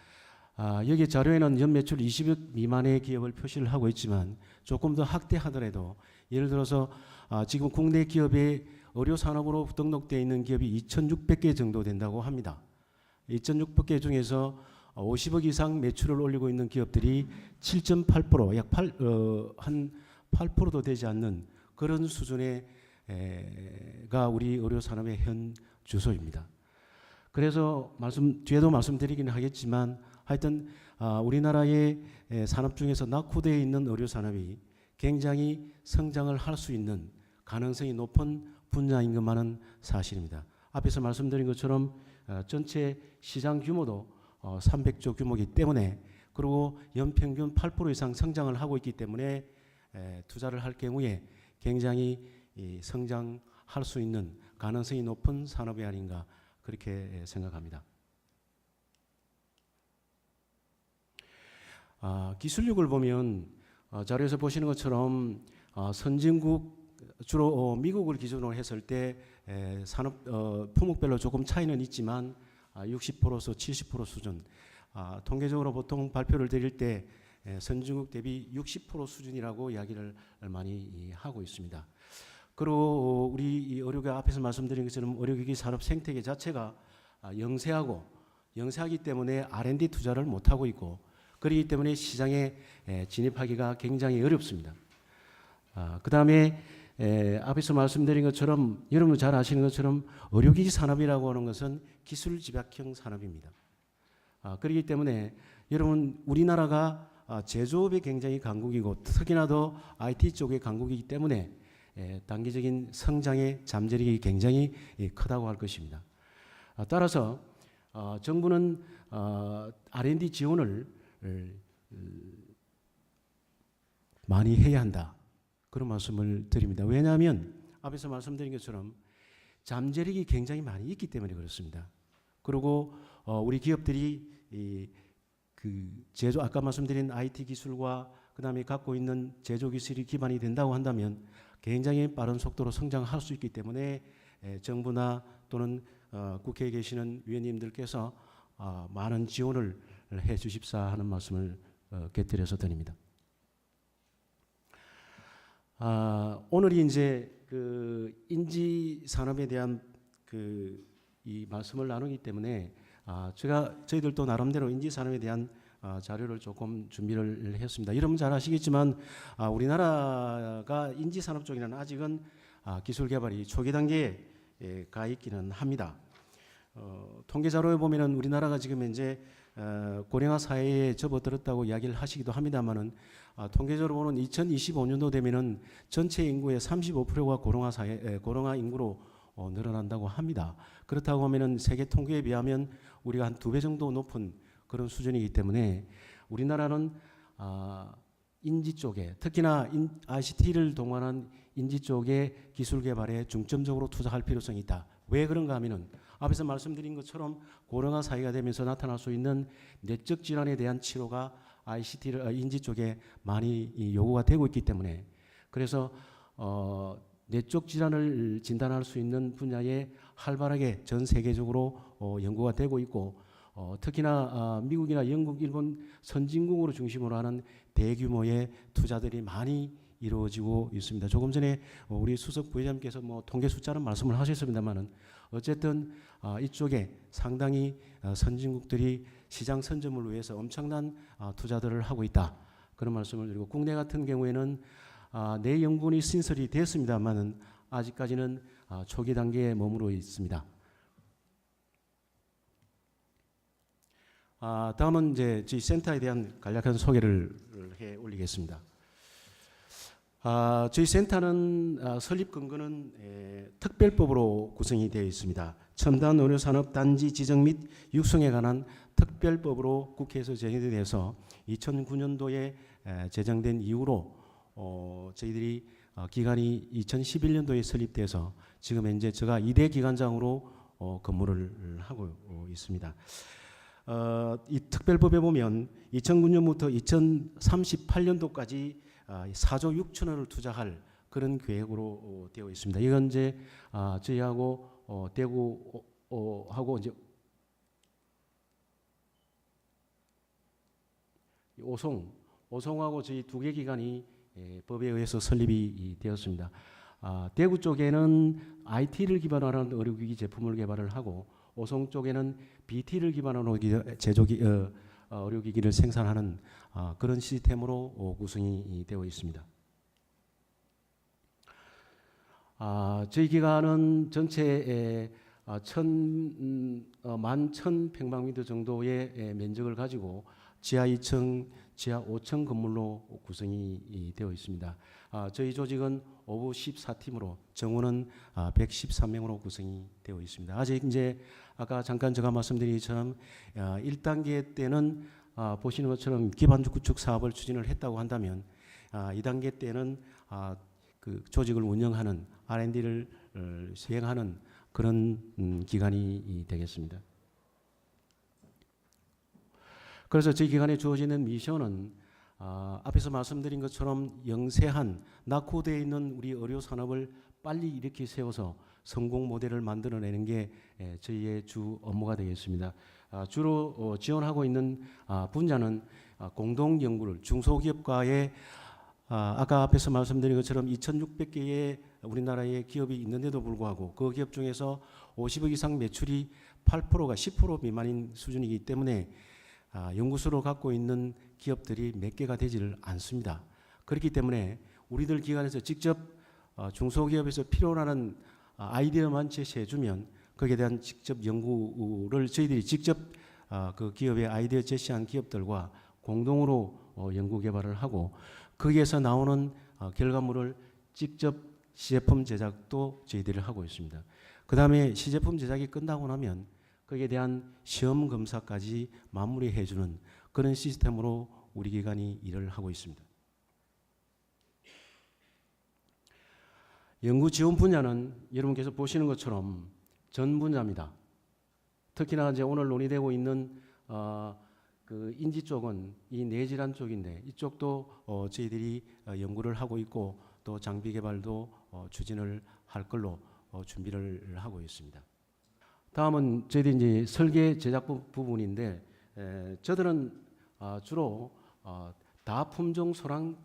여기 자료에는 연매출 20억 미만의 기업을 표시를 하고 있지만 조금 더 확대하더라도 예를 들어서 지금 국내 기업의 의료 산업으로 등록되어 있는 기업이 2,600개 정도 된다고 합니다. 2,600개 중에서 50억 이상 매출을 올리고 있는 기업들이 7.8%, 한 8%도 되지 않는 그런 수준의 가 우리 의료 산업의 현 주소입니다. 그래서 뒤에도 말씀드리긴 하겠지만 하여튼 우리나라의 산업 중에서 낙후되어 있는 의료 산업이 굉장히 성장을 할 수 있는 가능성이 높은 분야인 것만은 사실입니다. 앞에서 말씀드린 것처럼 전체 시장 규모도 300조 규모이기 때문에 그리고 연평균 8% 이상 성장을 하고 있기 때문에 투자를 할 경우에 굉장히 성장할 수 있는 가능성이 높은 산업이 아닌가 그렇게 생각합니다. 기술력을 보면 자료에서 보시는 것처럼 선진국 주로 미국을 기준으로 했을 때 산업 품목별로 조금 차이는 있지만 60%에서 70% 수준. 통계적으로 보통 발표를 드릴 때 선진국 대비 60% 수준이라고 이야기를 많이 하고 있습니다. 그리고 우리 이 의료계 앞에서 말씀드린 것처럼 의료기기 산업 생태계 자체가 영세하기 때문에 R&D 투자를 못하고 있고 그렇기 때문에 시장에 진입하기가 굉장히 어렵습니다. 그 다음에 앞에서 말씀드린 것처럼 여러분 잘 아시는 것처럼 의료기기 산업이라고 하는 것은 기술 집약형 산업입니다. 그렇기 때문에 여러분 우리나라가 제조업이 굉장히 강국이고 특히나 더 IT 쪽의 강국이기 때문에 단기적인 성장의 잠재력이 굉장히 크다고 할 것입니다. 따라서 정부는 R&D 지원을 많이 해야 한다. 그런 말씀을 드립니다. 왜냐하면 앞에서 말씀드린 것처럼 잠재력이 굉장히 많이 있기 때문에 그렇습니다. 그리고 우리 기업들이 제조 아까 말씀드린 IT 기술과 그다음에 갖고 있는 제조 기술이 기반이 된다고 한다면 굉장히 빠른 속도로 성장할 수 있기 때문에 정부나 또는 국회에 계시는 위원님들께서 많은 지원을 해 주십사 하는 말씀을 곁들여서 드립니다. 오늘이 이제 그 인지 산업에 대한 이 말씀을 나누기 때문에 저희들도 나름대로 인지 산업에 대한 자료를 조금 준비를 했습니다. 여러분 잘 아시겠지만 우리나라가 인지 산업 쪽에는 아직은 기술 개발이 초기 단계에 가 있기는 합니다. 통계 자료에 보면은 우리나라가 지금 현재 고령화 사회에 접어들었다고 이야기를 하시기도 합니다만은 통계적으로는 2025년도 되면은 전체 인구의 35%가 고령화 인구로 늘어난다고 합니다. 그렇다고 하면은 세계 통계에 비하면 우리가 한 2배 정도 높은 그런 수준이기 때문에 우리나라는 인지 쪽에 특히나 ICT를 동원한 인지 쪽의 기술 개발에 중점적으로 투자할 필요성이 있다. 왜 그런가 하면은 앞에서 말씀드린 것처럼 고령화 사회가 되면서 나타날 수 있는 내적 질환에 대한 치료가 인지 쪽에 많이 요구가 되고 있기 때문에 그래서 내적 질환을 진단할 수 있는 분야에 활발하게 전 세계적으로 연구가 되고 있고 특히나 미국이나 영국, 일본 선진국으로 중심으로 하는 대규모의 투자들이 많이 이루어지고 있습니다. 조금 전에 우리 수석 부회장님께서 통계 숫자는 말씀을 하셨습니다만은 어쨌든 이쪽에 상당히 선진국들이 시장 선점을 위해서 엄청난 투자들을 하고 있다. 그런 말씀을 드리고 국내 같은 경우에는 내 연구원이 신설이 됐습니다만은 아직까지는 초기 단계에 머무르고 있습니다. 다음은 이제 저희 센터에 대한 간략한 소개를 해 올리겠습니다. 저희 센터는 설립 근거는 특별법으로 구성이 되어 있습니다. 첨단 의료산업 단지 지정 및 육성에 관한 특별법으로 국회에서 제정이 돼서 2009년도에 제정된 이후로 저희들이 기간이 2011년도에 설립돼서 지금 현재 제가 2대 기관장으로 근무를 하고 있습니다. 이 특별법에 보면 2009년부터 2038년도까지 4조 6천억을 투자할 그런 계획으로 되어 있습니다. 이건 이제 저희하고 대구하고 이제 오송하고 저희 두 개 기관이 법에 의해서 설립이 되었습니다. 대구 쪽에는 IT를 기반으로 하는 의료기기 제품을 개발을 하고 오송 쪽에는 BT를 기반으로 의료기기를 생산하는 그런 시스템으로 구성이 되어 있습니다. 저희 기관은 전체에 11,000평방미터 정도의 면적을 가지고 지하 2층, 지하 5층 건물로 구성이 되어 있습니다. 저희 조직은 오부 14팀으로 정원은 113명으로 구성이 되어 있습니다. 아직 이제 아까 잠깐 제가 말씀드린 것처럼 1단계 때는 보시는 것처럼 기반 구축 사업을 추진을 했다고 한다면 2단계 때는 그 조직을 운영하는 R&D를 수행하는 그런 기관이 되겠습니다. 그래서 저희 기관에 주어지는 미션은 앞에서 말씀드린 것처럼 영세한 낙후되어 있는 우리 의료 산업을 빨리 일으켜 세워서 성공 모델을 만들어내는 게 저희의 주 업무가 되겠습니다. 주로 지원하고 있는 분야는 공동 연구를 중소기업과의 아까 앞에서 말씀드린 것처럼 2,600개의 우리나라의 기업이 있는데도 불구하고 그 기업 중에서 50억 이상 매출이 8%가 10% 미만인 수준이기 때문에 연구소를 갖고 있는 기업들이 몇 개가 되지를 않습니다. 그렇기 때문에 우리들 기관에서 직접 중소기업에서 필요로 하는 아이디어만 제시해주면 거기에 대한 직접 연구를 저희들이 직접 그 기업의 아이디어 제시한 기업들과 공동으로 연구 개발을 하고 거기에서 나오는 결과물을 직접 시제품 제작도 저희들이 하고 있습니다. 그 다음에 시제품 제작이 끝나고 나면 거기에 대한 시험 검사까지 마무리해주는 그런 시스템으로 우리 기관이 일을 하고 있습니다. 연구 지원 분야는 여러분께서 보시는 것처럼 전 분야입니다. 특히나 이제 오늘 논의되고 있는 그 인지 쪽은 이 뇌질환 쪽인데 이쪽도 저희들이 연구를 하고 있고 또 장비 개발도 추진을 할 걸로 준비를 하고 있습니다. 다음은 저희들이 이제 설계 제작 부분인데 저들은 주로 다품종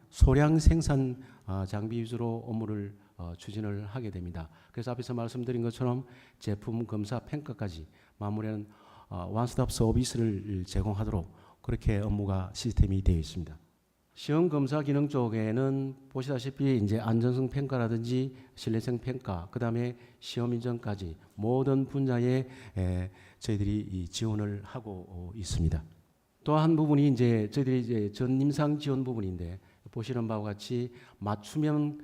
소량 생산 장비 위주로 업무를 추진을 하게 됩니다. 그래서 앞에서 말씀드린 것처럼 제품 검사 평가까지 마무리하는 원스톱 서비스를 제공하도록 그렇게 업무가 시스템이 되어 있습니다. 시험 검사 기능 쪽에는 보시다시피 이제 안전성 평가라든지 신뢰성 평가, 그다음에 시험 인정까지 모든 분야에 저희들이 지원을 하고 있습니다. 또 한 부분이 이제 저희들이 이제 전임상 지원 부분인데 보시는 바와 같이 맞춤형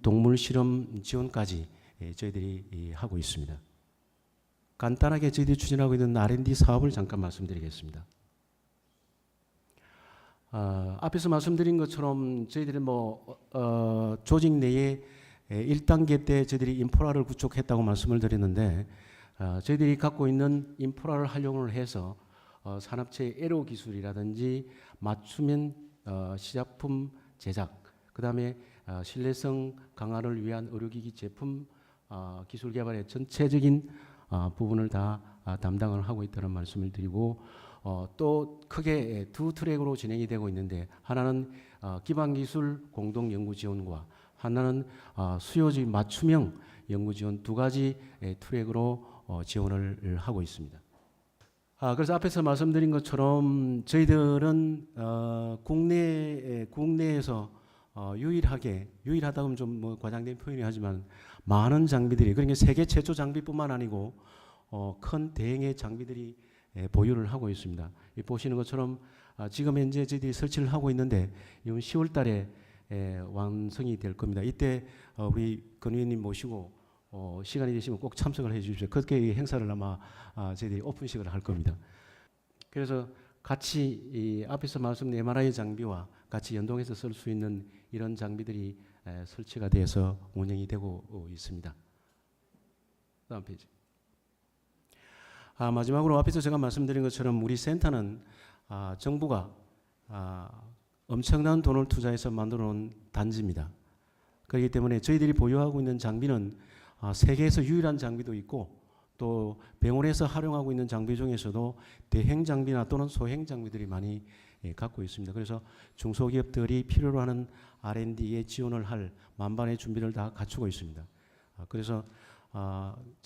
동물 실험 지원까지 저희들이 하고 있습니다. 간단하게 저희들이 추진하고 있는 R&D 사업을 잠깐 말씀드리겠습니다. 앞에서 말씀드린 것처럼 저희들이 조직 내에 1단계 때 저희들이 인프라를 구축했다고 말씀을 드렸는데 저희들이 갖고 있는 인프라를 활용을 해서 산업체 애로 기술이라든지 맞춤형 시작품 제작, 그 다음에 신뢰성 강화를 위한 의료기기 제품 기술 개발의 전체적인 부분을 다 담당을 하고 있다는 말씀을 드리고 또 크게 두 트랙으로 진행이 되고 있는데 하나는 기반기술 공동연구지원과 하나는 수요지 맞춤형 연구지원 두 가지 트랙으로 지원을 하고 있습니다. 그래서 앞에서 말씀드린 것처럼 저희들은 국내에서 유일하다고 하면 좀 과장된 표현이 하지만 많은 장비들이 그러니까 세계 최초 장비뿐만 아니고 큰 대형의 장비들이 보유를 하고 있습니다. 보시는 것처럼 지금 현재 저희들이 설치를 하고 있는데 이번 10월 달에 완성이 될 겁니다. 이때 우리 권 의원님 모시고 시간이 되시면 꼭 참석을 해 주십시오. 그렇게 이 행사를 아마 저희들이 오픈식을 할 겁니다. 그래서 같이 이 앞에서 말씀드린 MRI 장비와 같이 연동해서 쓸 수 있는 이런 장비들이 설치가 돼서 운영이 되고 있습니다. 다음 페이지. 마지막으로 앞에서 제가 말씀드린 것처럼 우리 센터는 정부가 엄청난 돈을 투자해서 만들어 놓은 단지입니다. 그렇기 때문에 저희들이 보유하고 있는 장비는 세계에서 유일한 장비도 있고 또 병원에서 활용하고 있는 장비 중에서도 대행 장비나 또는 소행 장비들이 많이 갖고 있습니다. 그래서 중소기업들이 필요로 하는 R&D에 지원을 할 만반의 준비를 다 갖추고 있습니다. 그래서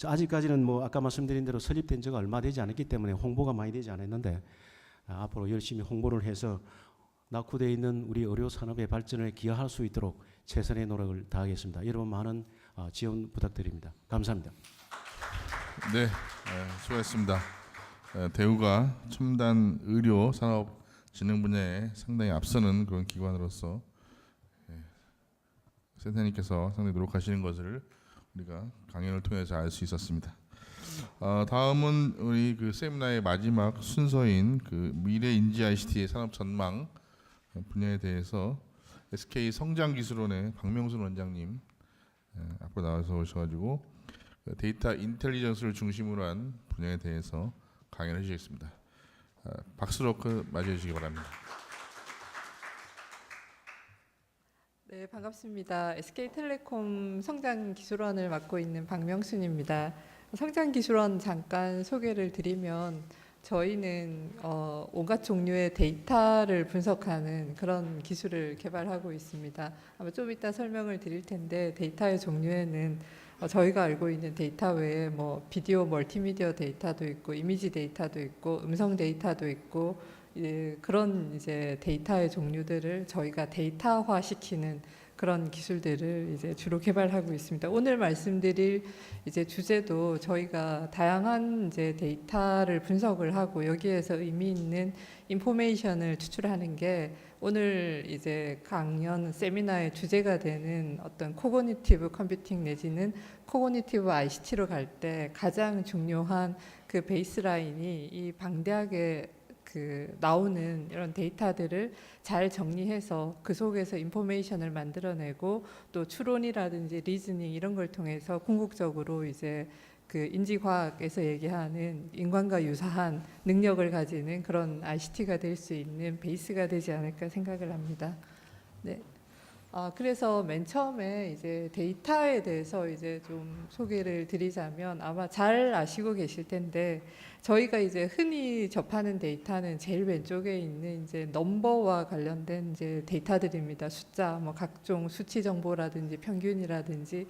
아직까지는 뭐 아까 말씀드린 대로 설립된 지가 얼마 되지 않았기 때문에 홍보가 많이 되지 않았는데 앞으로 열심히 홍보를 해서 낙후되어 있는 우리 의료 산업의 발전에 기여할 수 있도록 최선의 노력을 다하겠습니다. 여러분 많은 지원 부탁드립니다. 감사합니다. 네, 수고했습니다. 대우가 첨단 의료 산업 진흥 분야에 상당히 앞서는 그런 기관으로서 센터님께서 상당히 노력하시는 것을 우리가 강연을 통해서 알 수 있었습니다. 다음은 우리 그 세미나의 마지막 순서인 그 미래 인지 ICT의 산업 전망 분야에 대해서 SK 성장기술원의 박명순 원장님 앞으로 나와서 오셔가지고 데이터 인텔리전스를 중심으로 한 분야에 대해서 강연해 주시겠습니다. 박수로 맞이해 주시기 바랍니다. 네, 반갑습니다. SK텔레콤 성장기술원을 맡고 있는 박명순입니다. 성장기술원 잠깐 소개를 드리면 저희는 온갖 종류의 데이터를 분석하는 그런 기술을 개발하고 있습니다. 아마 좀 이따 설명을 드릴 텐데 데이터의 종류에는 저희가 알고 있는 데이터 외에 뭐 비디오 멀티미디어 데이터도 있고 이미지 데이터도 있고 음성 데이터도 있고 그런 이제 데이터의 종류들을 저희가 데이터화 시키는 그런 기술들을 이제 주로 개발하고 있습니다. 오늘 말씀드릴 이제 주제도 저희가 다양한 이제 데이터를 분석을 하고 여기에서 의미 있는 인포메이션을 추출하는 게 오늘 이제 강연 세미나의 주제가 되는 어떤 코그니티브 컴퓨팅 내지는 코그니티브 ICT로 갈 때 가장 중요한 그 베이스라인이 이 방대하게 그 나오는 이런 데이터들을 잘 정리해서 그 속에서 인포메이션을 만들어내고 또 추론이라든지 리즈닝 이런 걸 통해서 궁극적으로 이제 그 인지과학에서 얘기하는 인간과 유사한 능력을 가지는 그런 ICT가 될 수 있는 베이스가 되지 않을까 생각을 합니다. 네. 그래서 맨 처음에 이제 데이터에 대해서 이제 좀 소개를 드리자면 아마 잘 아시고 계실 텐데 저희가 이제 흔히 접하는 데이터는 제일 왼쪽에 있는 이제 넘버와 관련된 이제 데이터들입니다. 숫자, 뭐 각종 수치 정보라든지 평균이라든지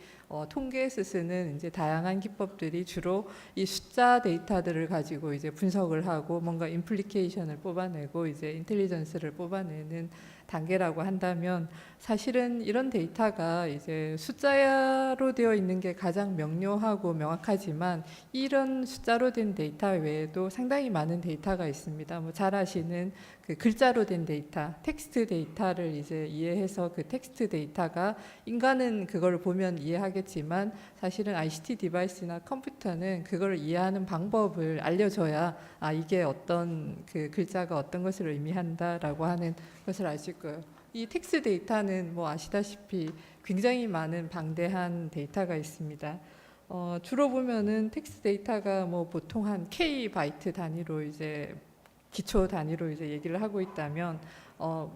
통계에서 쓰는 이제 다양한 기법들이 주로 이 숫자 데이터들을 가지고 이제 분석을 하고 뭔가 임플리케이션을 뽑아내고 이제 인텔리전스를 뽑아내는 단계라고 한다면 사실은 이런 데이터가 이제 숫자로 되어 있는 게 가장 명료하고 명확하지만 이런 숫자로 된 데이터 외에도 상당히 많은 데이터가 있습니다. 뭐 잘 아시는 그 글자로 된 데이터, 텍스트 데이터를 이제 이해해서 그 텍스트 데이터가 인간은 그걸 보면 이해하겠지만 사실은 ICT 디바이스나 컴퓨터는 그걸 이해하는 방법을 알려줘야 이게 어떤 그 글자가 어떤 것을 의미한다라고 하는 것을 알 수 있고요. 이 텍스트 데이터는 뭐 아시다시피 굉장히 많은 방대한 데이터가 있습니다. 주로 보면은 텍스트 데이터가 뭐 보통 한 K 바이트 단위로 이제 기초 단위로 이제 얘기를 하고 있다면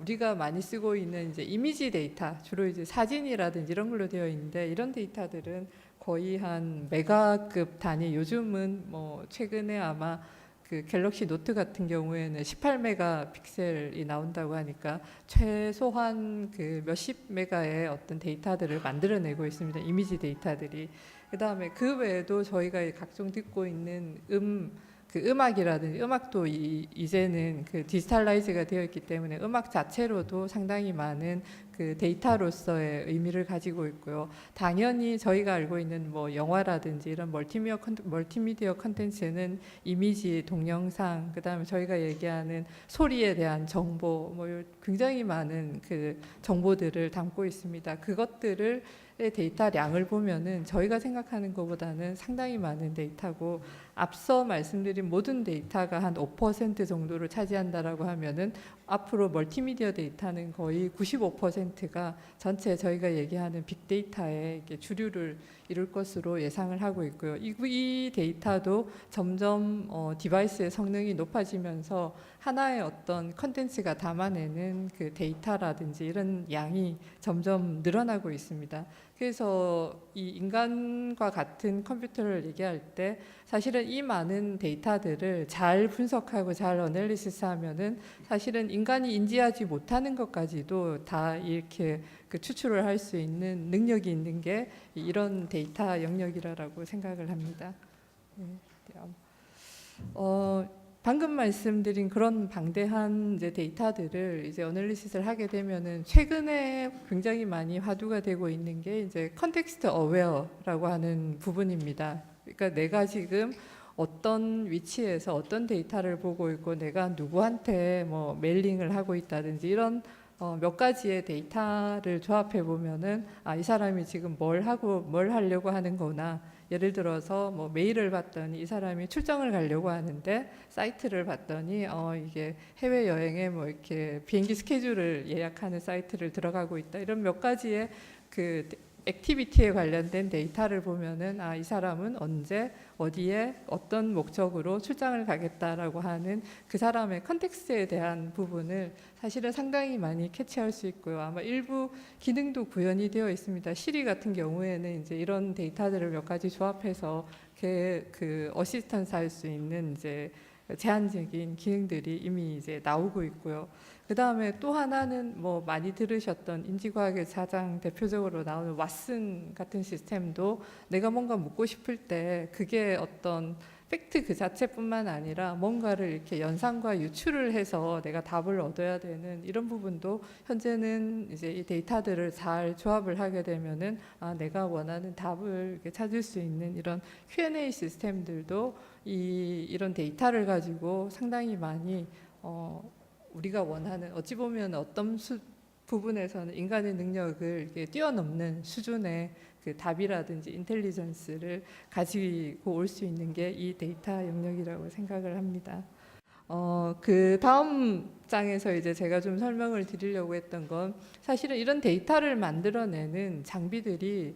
우리가 많이 쓰고 있는 이제 이미지 데이터 주로 이제 사진이라든지 이런 걸로 되어 있는데 이런 데이터들은 거의 한 메가급 단위. 요즘은 뭐 최근에 아마 그 갤럭시 노트 같은 경우에는 18메가 픽셀이 나온다고 하니까 최소한 그 몇십 메가의 어떤 데이터들을 만들어내고 있습니다. 이미지 데이터들이. 그다음에 그 외에도 저희가 각종 듣고 있는 그 음악이라든지 음악도 이제는 그 디지털라이즈가 되어 있기 때문에 음악 자체로도 상당히 많은 그 데이터로서의 의미를 가지고 있고요. 당연히 저희가 알고 있는 뭐 영화라든지 이런 멀티미디어 컨텐츠는 이미지, 동영상, 그다음에 저희가 얘기하는 소리에 대한 정보, 뭐 굉장히 많은 그 정보들을 담고 있습니다. 그것들을 데이터량을 보면은 저희가 생각하는 것보다는 상당히 많은 데이터고 앞서 말씀드린 모든 데이터가 한 5% 정도를 차지한다라고 하면은 앞으로 멀티미디어 데이터는 거의 95%가 전체 저희가 얘기하는 빅데이터의 주류를 이룰 것으로 예상을 하고 있고요. 이 데이터도 점점 디바이스의 성능이 높아지면서 하나의 어떤 컨텐츠가 담아내는 그 데이터라든지 이런 양이 점점 늘어나고 있습니다. 그래서 이 인간과 같은 컴퓨터를 얘기할 때 사실은 이 많은 데이터들을 잘 분석하고 잘 어널리시스 하면은 사실은 인간이 인지하지 못하는 것까지도 다 이렇게 그 추출을 할 수 있는 능력이 있는 게 이런 데이터 영역이라고 생각을 합니다. 네. 방금 말씀드린 그런 방대한 이제 데이터들을 이제 어널리시스를 하게 되면은 최근에 굉장히 많이 화두가 되고 있는 게 이제 컨텍스트 어웨어라고 하는 부분입니다. 그러니까 내가 지금 어떤 위치에서 어떤 데이터를 보고 있고 내가 누구한테 뭐 메일링을 하고 있다든지 이런 몇 가지의 데이터를 조합해 보면은 이 사람이 지금 뭘 하고 뭘 하려고 하는 거나, 예를 들어서 뭐 메일을 봤더니 이 사람이 출장을 가려고 하는데 사이트를 봤더니 이게 해외 여행에 뭐 이렇게 비행기 스케줄을 예약하는 사이트를 들어가고 있다. 이런 몇 가지의 그 액티비티에 관련된 데이터를 보면은 이 사람은 언제 어디에 어떤 목적으로 출장을 가겠다라고 하는 그 사람의 컨텍스트에 대한 부분을 사실은 상당히 많이 캐치할 수 있고요. 아마 일부 기능도 구현이 되어 있습니다. 시리 같은 경우에는 이제 이런 데이터들을 몇 가지 조합해서 그 어시스턴스 할 수 있는 이제 제한적인 기능들이 이미 이제 나오고 있고요. 그 다음에 또 하나는 뭐 많이 들으셨던 인지과학의 가장 대표적으로 나오는 왓슨 같은 시스템도 내가 뭔가 묻고 싶을 때 그게 어떤 팩트 그 자체뿐만 아니라 뭔가를 이렇게 연상과 유추를 해서 내가 답을 얻어야 되는 이런 부분도 현재는 이제 이 데이터들을 잘 조합을 하게 되면은 내가 원하는 답을 이렇게 찾을 수 있는 이런 Q&A 시스템들도 이런 데이터를 가지고 상당히 많이 우리가 원하는, 어찌 보면 어떤 부분에서는 인간의 능력을 이렇게 뛰어넘는 수준의 그 답이라든지 인텔리전스를 가지고 올 수 있는 게 이 데이터 영역이라고 생각을 합니다. 그 다음 장에서 이제 제가 좀 설명을 드리려고 했던 건 사실은 이런 데이터를 만들어내는 장비들이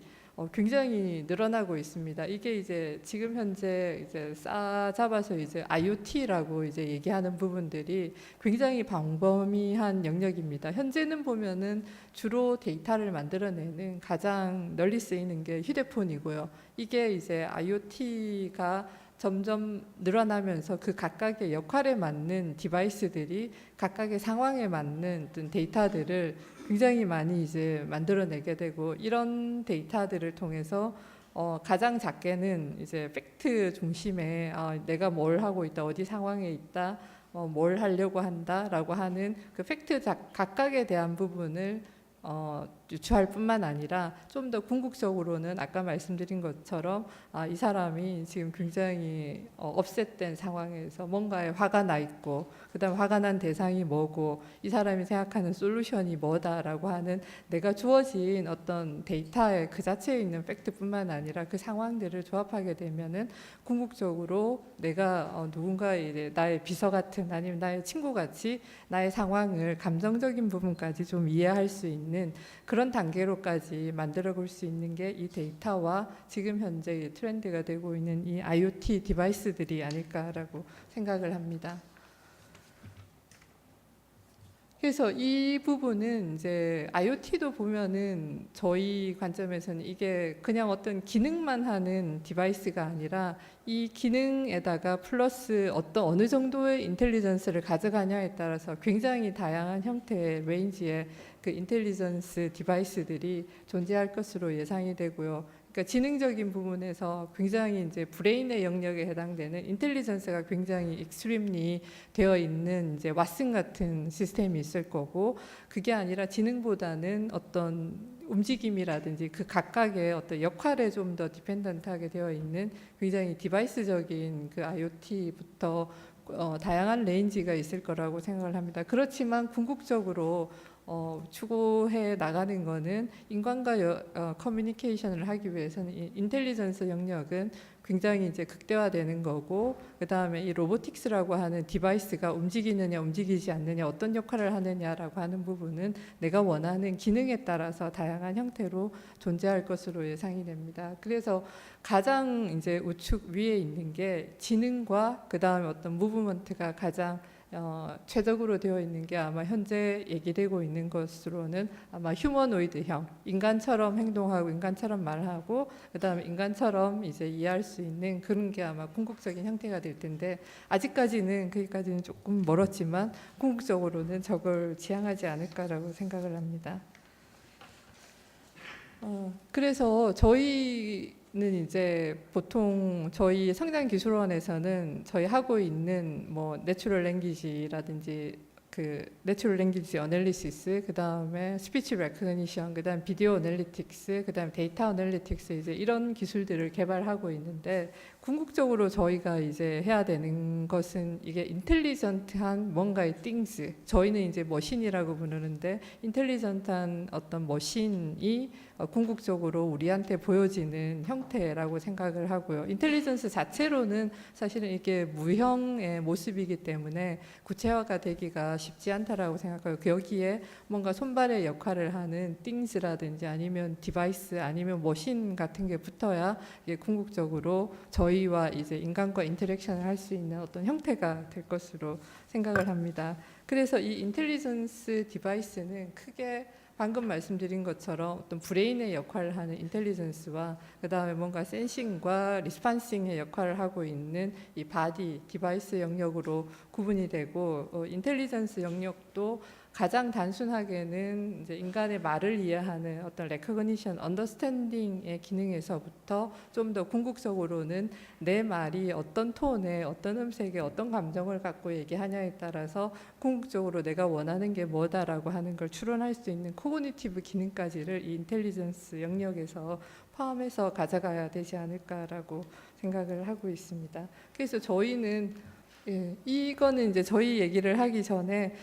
굉장히 늘어나고 있습니다. 이게 이제 지금 현재 이제 싸잡아서 이제 IoT라고 이제 얘기하는 부분들이 굉장히 광범위한 영역입니다. 현재는 보면은 주로 데이터를 만들어내는 가장 널리 쓰이는 게 휴대폰이고요. 이게 이제 IoT가 점점 늘어나면서 그 각각의 역할에 맞는 디바이스들이 각각의 상황에 맞는 어떤 데이터들을 굉장히 많이 이제 만들어내게 되고, 이런 데이터들을 통해서 가장 작게는 이제 팩트 중심의 내가 뭘 하고 있다, 어디 상황에 있다, 뭘 하려고 한다라고 하는 그 팩트 각각에 대한 부분을 유추할 뿐만 아니라 좀 더 궁극적으로는 아까 말씀드린 것처럼 이 사람이 지금 굉장히 업셋된 상황에서 뭔가에 화가 나 있고, 그다음 화가 난 대상이 뭐고, 이 사람이 생각하는 솔루션이 뭐다라고 하는 내가 주어진 어떤 데이터의 그 자체에 있는 팩트뿐만 아니라 그 상황들을 조합하게 되면은 궁극적으로 내가 누군가의 나의 비서 같은, 아니면 나의 친구 같이 나의 상황을 감정적인 부분까지 좀 이해할 수 있는 그런 단계로까지 만들어 볼 수 있는 게 이 데이터와 지금 현재 트렌드가 되고 있는 이 IoT 디바이스들이 아닐까라고 생각을 합니다. 그래서 이 부분은 이제 IoT도 보면은 저희 관점에서는 이게 그냥 어떤 기능만 하는 디바이스가 아니라 이 기능에다가 플러스 어느 정도의 인텔리전스를 가져가냐에 따라서 굉장히 다양한 형태의 레인지의 그 인텔리전스 디바이스들이 존재할 것으로 예상이 되고요. 그러니까 지능적인 부분에서 굉장히 이제 브레인의 영역에 해당되는 인텔리전스가 굉장히 익스트림리 되어 있는 이제 왓슨 같은 시스템이 있을 거고, 그게 아니라 지능보다는 어떤 움직임이라든지 그 각각의 어떤 역할에 좀 더 디펜던트하게 되어 있는 굉장히 디바이스적인 그 IoT부터 다양한 레인지가 있을 거라고 생각을 합니다. 그렇지만 궁극적으로 추구해 나가는 거는 인간과 커뮤니케이션을 하기 위해서는 이 인텔리전스 영역은 굉장히 이제 극대화되는 거고, 그 다음에 이 로보틱스라고 하는 디바이스가 움직이느냐 움직이지 않느냐, 어떤 역할을 하느냐라고 하는 부분은 내가 원하는 기능에 따라서 다양한 형태로 존재할 것으로 예상이 됩니다. 그래서 가장 이제 우측 위에 있는 게 지능과 그 다음에 어떤 무브먼트가 가장 최적으로 되어 있는 게 아마 현재 얘기되고 있는 것으로는 아마 휴머노이드형, 인간처럼 행동하고 인간처럼 말하고 그다음에 인간처럼 이제 이해할 수 있는 그런 게 아마 궁극적인 형태가 될 텐데 아직까지는 거기까지는 조금 멀었지만 궁극적으로는 저걸 지향하지 않을까라고 생각을 합니다. 그래서 저희는 이제 보통 저희 성장기술원에서는 저희 하고 있는 뭐 내추럴 랭귀지라든지 그 내추럴 랭귀지 어널리시스, 그 다음에 스피치 레코그니션, 그 다음 비디오 어널리틱스, 그 다음 데이터 어널리틱스 이제 이런 기술들을 개발하고 있는데 궁극적으로 저희가 이제 해야 되는 것은 이게 인텔리전트한 뭔가의 things, 저희는 이제 머신이라고 부르는데 인텔리전트한 어떤 머신이 궁극적으로 우리한테 보여지는 형태라고 생각을 하고요. 인텔리전스 자체로는 사실은 이게 무형의 모습이기 때문에 구체화가 되기가 쉽지 않다라고 생각해요. 여기에 뭔가 손발의 역할을 하는 things라든지 아니면 디바이스 아니면 머신 같은 게 붙어야 이게 궁극적으로 저희와 이제 인간과 인터랙션을 할 수 있는 어떤 형태가 될 것으로 생각을 합니다. 그래서 이 인텔리전스 디바이스는 크게 방금 말씀드린 것처럼 어떤 브레인의 역할을 하는 인텔리전스와 그 다음에 뭔가 센싱과 리스판싱의 역할을 하고 있는 이 바디 디바이스 영역으로 구분이 되고 인텔리전스 영역도 가장 단순하게는 이제 인간의 말을 이해하는 어떤 레코그니션, 언더스탠딩의 기능에서부터 좀 더 궁극적으로는 내 말이 어떤 톤에, 어떤 음색에, 어떤 감정을 갖고 얘기하냐에 따라서 궁극적으로 내가 원하는 게 뭐다라고 하는 걸 추론할 수 있는 코그니티브 기능까지를 이 인텔리전스 영역에서 포함해서 가져가야 되지 않을까라고 생각을 하고 있습니다. 그래서 저희는 이거는 이제 저희 얘기를 하기 전에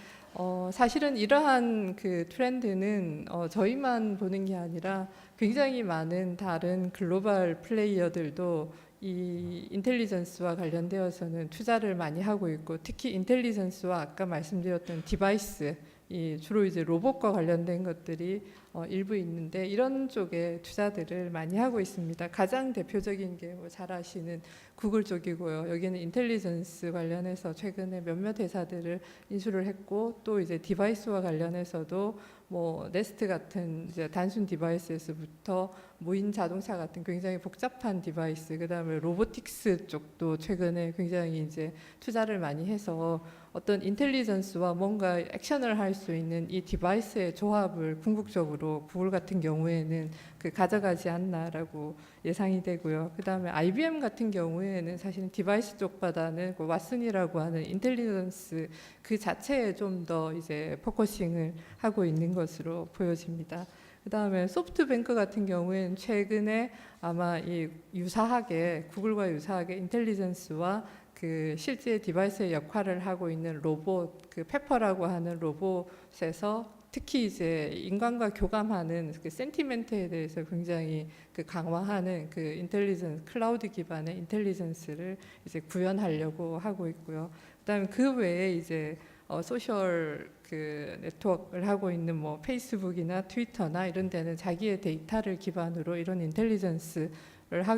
사실은 이러한 그 트렌드는 저희만 보는 게 아니라 굉장히 많은 다른 글로벌 플레이어들도 이 인텔리전스와 관련되어서는 투자를 많이 하고 있고 특히 인텔리전스와 아까 말씀드렸던 디바이스 이 주로 이제 로봇과 관련된 것들이 일부 있는데 이런 쪽에 투자들을 많이 하고 있습니다. 가장 대표적인 게 뭐 잘 아시는 구글 쪽이고요. 여기는 인텔리전스 관련해서 최근에 몇몇 회사들을 인수를 했고 또 이제 디바이스와 관련해서도 뭐 네스트 같은 이제 단순 디바이스에서부터 무인 자동차 같은 굉장히 복잡한 디바이스, 그다음에 로보틱스 쪽도 최근에 굉장히 이제 투자를 많이 해서 어떤 인텔리전스와 뭔가 액션을 할 수 있는 이 디바이스의 조합을 궁극적으로 구글 같은 경우에는 그 가져가지 않나라고 예상이 되고요. 그다음에 IBM 같은 경우에는 사실은 디바이스 쪽보다는 그 왓슨이라고 하는 인텔리전스 그 자체에 좀 더 이제 포커싱을 하고 있는 것으로 보여집니다. 그다음에 소프트뱅크 같은 경우에는 최근에 아마 이 유사하게 구글과 유사하게 인텔리전스와 그 실제 디바이스의 역할을 하고 있는 로봇 그 페퍼라고 하는 로봇에서 특히 이제 인간과 교감하는 그 센티멘트에 대해서 굉장히 그 강화하는 그 인텔리전스 클라우드 기반의 인텔리전스를 이제 구현하려고 하고 있고요. 그다음에 그 외에 이제 소셜 그 네트워크를 하고 있는 뭐 페이스북이나 트위터나 이런 데는 자기의 데이터를 기반으로 이런 인텔리전스를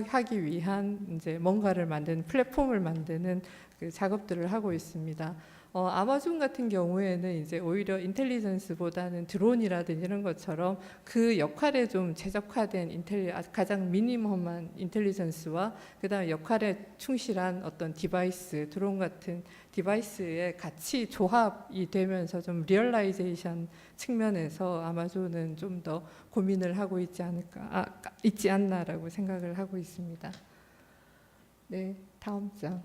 하기 위한 이제 뭔가를 만드는 플랫폼을 만드는 그 작업들을 하고 있습니다. 아마존 같은 경우에는 이제 오히려 인텔리전스보다는 드론이라든지 이런 것처럼 그 역할에 좀 최적화된 가장 미니멈한 인텔리전스와 그다음에 역할에 충실한 어떤 디바이스, 드론 같은 디바이스의 같이 조합이 되면서 좀 리얼라이제이션 측면에서 아마존은 좀 더 고민을 하고 있지 않나라고 생각을 하고 있습니다. 네, 다음 장.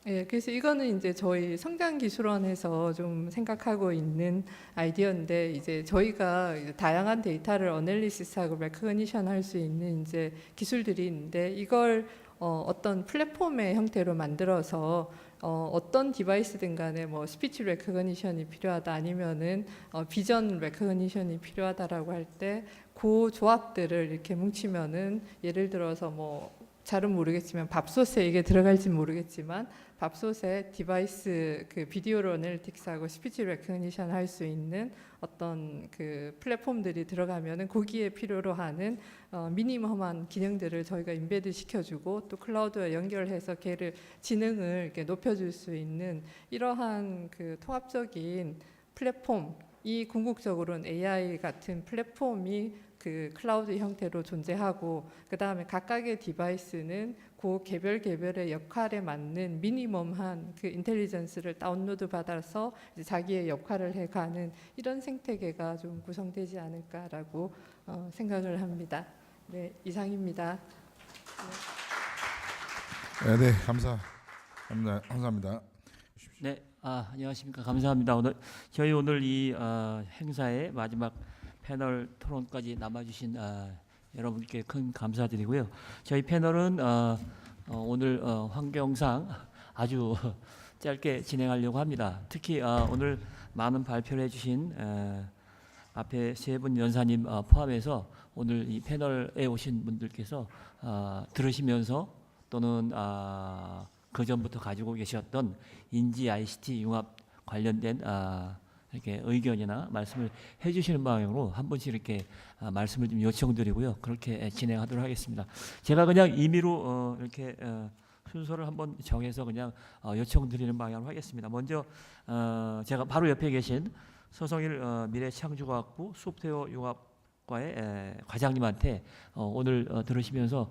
예, 그래서 이거는 이제 저희 성장기술원에서 좀 생각하고 있는 아이디어인데 이제 저희가 이제 다양한 데이터를 어널리시스하고 레코그니션 할 수 있는 이제 기술들이 있는데 이걸 어떤 플랫폼의 형태로 만들어서 어떤 디바이스든 간에 뭐 스피치 레코그니션이 필요하다 아니면은 비전 레코그니션이 필요하다라고 할 때 그 조합들을 이렇게 뭉치면은 예를 들어서 뭐 잘은 모르겠지만 밥솥에 이게 들어갈지 모르겠지만 밥솥에 디바이스 그 비디오로 애널리틱스하고 스피치 레코니션 할 수 있는 어떤 그 플랫폼들이 들어가면은 거기에 필요로 하는 미니멈한 기능들을 저희가 인베드 시켜주고 또 클라우드와 연결해서 걔를 지능을 이렇게 높여줄 수 있는 이러한 그 통합적인 플랫폼, 이 궁극적으로는 AI 같은 플랫폼이 그 클라우드 형태로 존재하고 그 다음에 각각의 디바이스는 그 개별의 역할에 맞는 미니멈한 그 인텔리전스를 다운로드 받아서 이제 자기의 역할을 해가는 이런 생태계가 좀 구성되지 않을까라고 생각을 합니다. 네, 이상입니다. 네, 감사합니다. 네, 안녕하십니까. 감사합니다. 오늘 이 행사의 마지막 패널 토론까지 남아주신 여러분께 큰 감사드리고요. 저희 패널은 오늘 환경상 아주 짧게 진행하려고 합니다. 특히 오늘 많은 발표를 해주신 앞에 세 분 연사님 포함해서 오늘 이 패널에 오신 분들께서 들으시면서 또는 그 전부터 가지고 계셨던 인지 ICT 융합 관련된 이렇게 의견이나 말씀을 해주시는 방향으로 한 번씩 이렇게 말씀을 좀 요청드리고요. 그렇게 진행하도록 하겠습니다. 제가 그냥 임의로 이렇게 순서를 한번 정해서 그냥 요청드리는 방향으로 하겠습니다. 먼저 제가 바로 옆에 계신 서성일 미래창조과학부 소프트웨어 융합과의 과장님한테 오늘 들으시면서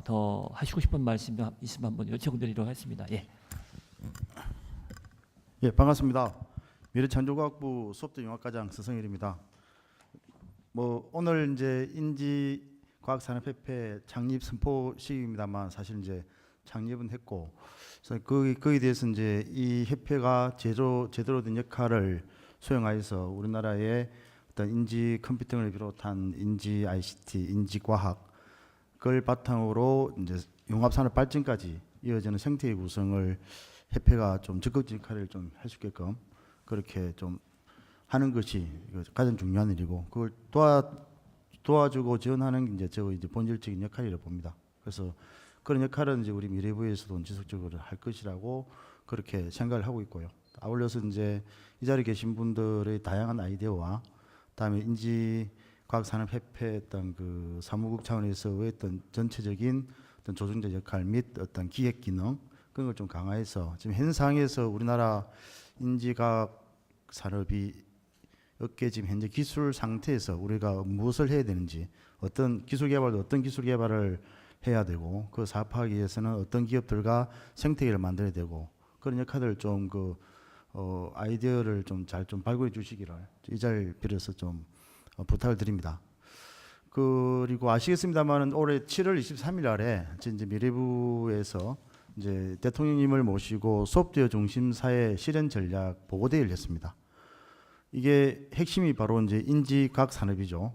더 하시고 싶은 말씀 있으면 한번 요청드리도록 하겠습니다. 예. 예, 반갑습니다. 미래창조과학부 소프트융합과장 서성일입니다. 오늘 이제 인지과학산업협회 창립 선포식입니다만 사실 이제 창립은 했고, 그래서 거기에 대해서 이제 이 협회가 제대로 된 역할을 수행하여서 우리나라의 어떤 인지 컴퓨팅을 비롯한 인지 ICT, 인지 과학을 바탕으로 이제 융합산업 발전까지 이어지는 생태계 구성을 협회가 좀 적극적인 역할을 좀 할 수 있게끔 그렇게 좀 하는 것이 가장 중요한 일이고, 그걸 도와주고 지원하는 게 이제 이제 본질적인 역할이라고 봅니다. 그래서 그런 역할은 이제 우리 미래부에서도 지속적으로 할 것이라고 그렇게 생각을 하고 있고요. 아울러서 이제 이 자리에 계신 분들의 다양한 아이디어와 그다음에 인지과학산업협회 어떤 그 사무국 차원에서의 어떤 전체적인 어떤 조정자 역할 및 어떤 기획 기능 그런 걸 좀 강화해서 지금 현 상황에서 우리나라 인지과학 산업이 업계 지금 현재 기술 상태에서 우리가 무엇을 해야 되는지, 어떤 기술 개발을 해야 되고, 그 사업하기 위해서는 어떤 기업들과 생태계를 만들어야 되고, 그런 역할을 좀 아이디어를 좀 잘 좀 발굴해 주시기를 이 자리를 빌어서 좀 부탁을 드립니다. 그리고 아시겠습니다만 올해 7월 23일 날에 이제 미래부에서 이제 대통령님을 모시고 소프트웨어 중심 사회 실현 전략 보고대회를 했습니다. 이게 핵심이 바로 이제 인지과학 산업이죠.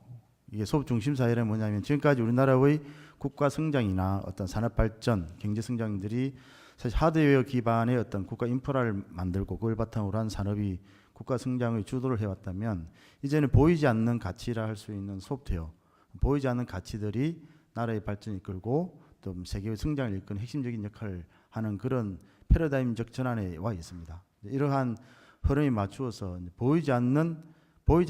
이게 소프트 중심 사회는 뭐냐면 지금까지 우리나라의 국가 성장이나 어떤 산업 발전, 경제 성장들이 사실 하드웨어 기반의 어떤 국가 인프라를 만들고 그걸 바탕으로 한 산업이 국가 성장의 주도를 해왔다면, 이제는 보이지 않는 가치라 할 수 있는 소프트웨어, 보이지 않는 가치들이 나라의 발전을 이끌고 또 세계의 성장을 이끄는 핵심적인 역할을 하는 그런 패러다임적 전환에 와 있습니다. 이러한 흐름에 맞추어서 보이지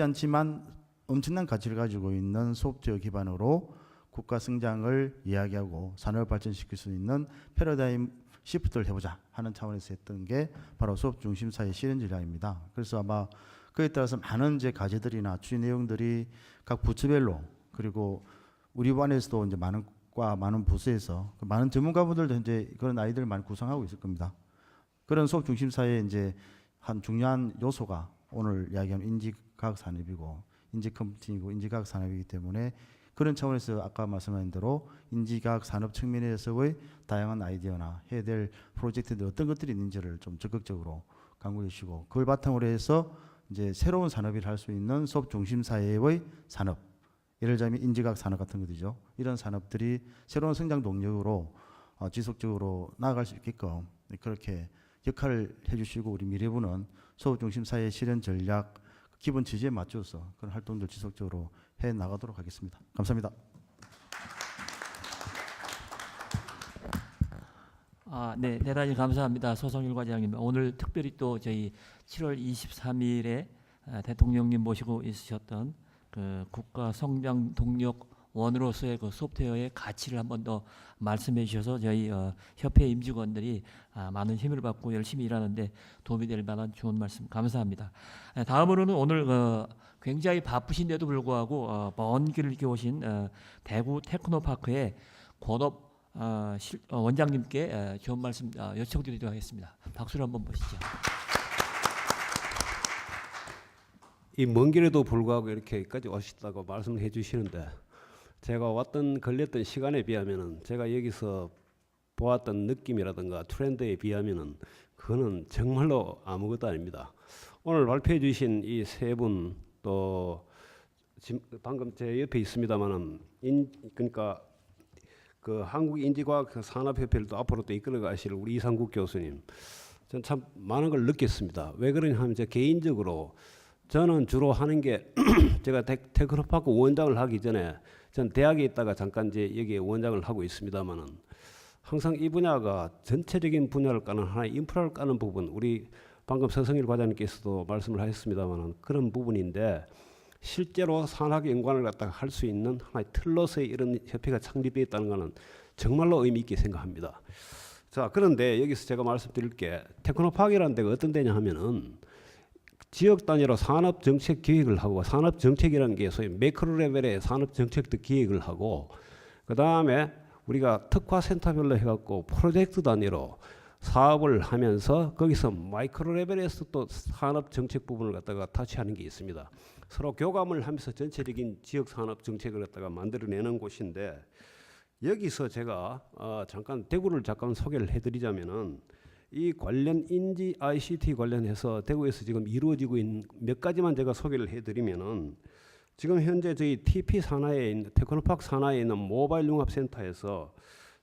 않지만 엄청난 가치를 가지고 있는 소프트웨어 기반으로 국가 성장을 이야기하고 산업을 발전시킬 수 있는 패러다임 시프트를 해보자 하는 차원에서 했던 게 바로 수업 중심 사회 실현 전략입니다. 그래서 아마 그에 따라서 많은 이제 과제들이나 주요 내용들이 각 부처별로, 그리고 우리 반에서도 이제 많은 부서에서 많은 전문가분들도 이제 그런 아이들을 많이 구성하고 있을 겁니다. 그런 수업 중심 사회의 이제 한 중요한 요소가 오늘 이야기하는 인지과학 산업이고 인지 컴퓨팅이고 인지과학 산업이기 때문에, 그런 차원에서 아까 말씀하신 대로 인지과학 산업 측면에서의 다양한 아이디어나 해야 될 프로젝트들 어떤 것들이 있는지를 좀 적극적으로 강구해 주시고, 그걸 바탕으로 해서 이제 새로운 산업을 할 수 있는 수업 중심 사회의 산업, 예를 들자면 인지과학 산업 같은 것이죠. 이런 산업들이 새로운 성장 동력으로 지속적으로 나아갈 수 있게끔 그렇게 역할을 해주시고, 우리 미래부는 수업 중심 사회 실현 전략 기본 취지에 맞춰서 그런 활동들 지속적으로 해 나가도록 하겠습니다. 감사합니다. 네, 대단히 감사합니다. 서성일 과장님. 오늘 특별히 또 저희 7월 23일에 대통령님 모시고 있으셨던 그 국가 성장 동력 원으로서의 그 소프트웨어의 가치를 한 번 더 말씀해 주셔서 저희 협회 임직원들이 많은 힘을 받고 열심히 일하는데 도움이 될 만한 좋은 말씀 감사합니다. 다음으로는 오늘 굉장히 바쁘신데도 불구하고 먼 길을 이렇게 오신 대구 테크노파크의 권업 원장님께 좋은 말씀 요청드리도록 하겠습니다. 박수를 한번 보시죠. 이 먼 길에도 불구하고 이렇게까지 오셨다고 말씀을 해주시는데 제가 걸렸던 시간에 비하면은 제가 여기서 보았던 느낌이라든가 트렌드에 비하면은 그거는 정말로 아무것도 아닙니다. 오늘 발표해 주신 이 세 분 또 방금 제 옆에 있습니다만은 그러니까 그 한국인지과학 산업협회를 또 앞으로 또 이끌어 가실 우리 이상국 교수님, 전 참 많은 걸 느꼈습니다. 왜 그러냐 하면 제 개인적으로 저는 주로 하는 게 제가 테크노파크 원장을 하기 전에 전 대학에 있다가 잠깐 이제 여기에 원장을 하고 있습니다만은 항상 이 분야가 전체적인 분야를 까는 하나의 인프라를 까는 부분, 우리 방금 서성일 과장님께서도 말씀을 하셨습니다만은 그런 부분인데 실제로 산학 연구원을 갖다가 할 수 있는 하나의 틀로서의 이런 협회가 창립되어 있다는 것은 정말로 의미 있게 생각합니다. 자, 그런데 여기서 제가 말씀드릴 게 테크노파크라는 데가 어떤 데냐 하면은 지역 단위로 산업 정책 기획을 하고, 산업 정책이라는 게 소위 매크로 레벨의 산업 정책도 기획을 하고, 그 다음에 우리가 특화 센터별로 해갖고 프로젝트 단위로 사업을 하면서 거기서 마이크로 레벨에서 또 산업 정책 부분을 갖다가 타치하는 게 있습니다. 서로 교감을 하면서 전체적인 지역 산업 정책을 갖다가 만들어내는 곳인데, 여기서 제가 잠깐 대구를 잠깐 소개를 해드리자면은 이 관련 인지 ICT 관련해서 대구에서 지금 이루어지고 있는 몇 가지만 제가 소개를 해드리면은, 지금 현재 저희 TP 산하에 있는 테크노파크 산하에 있는 모바일 융합센터에서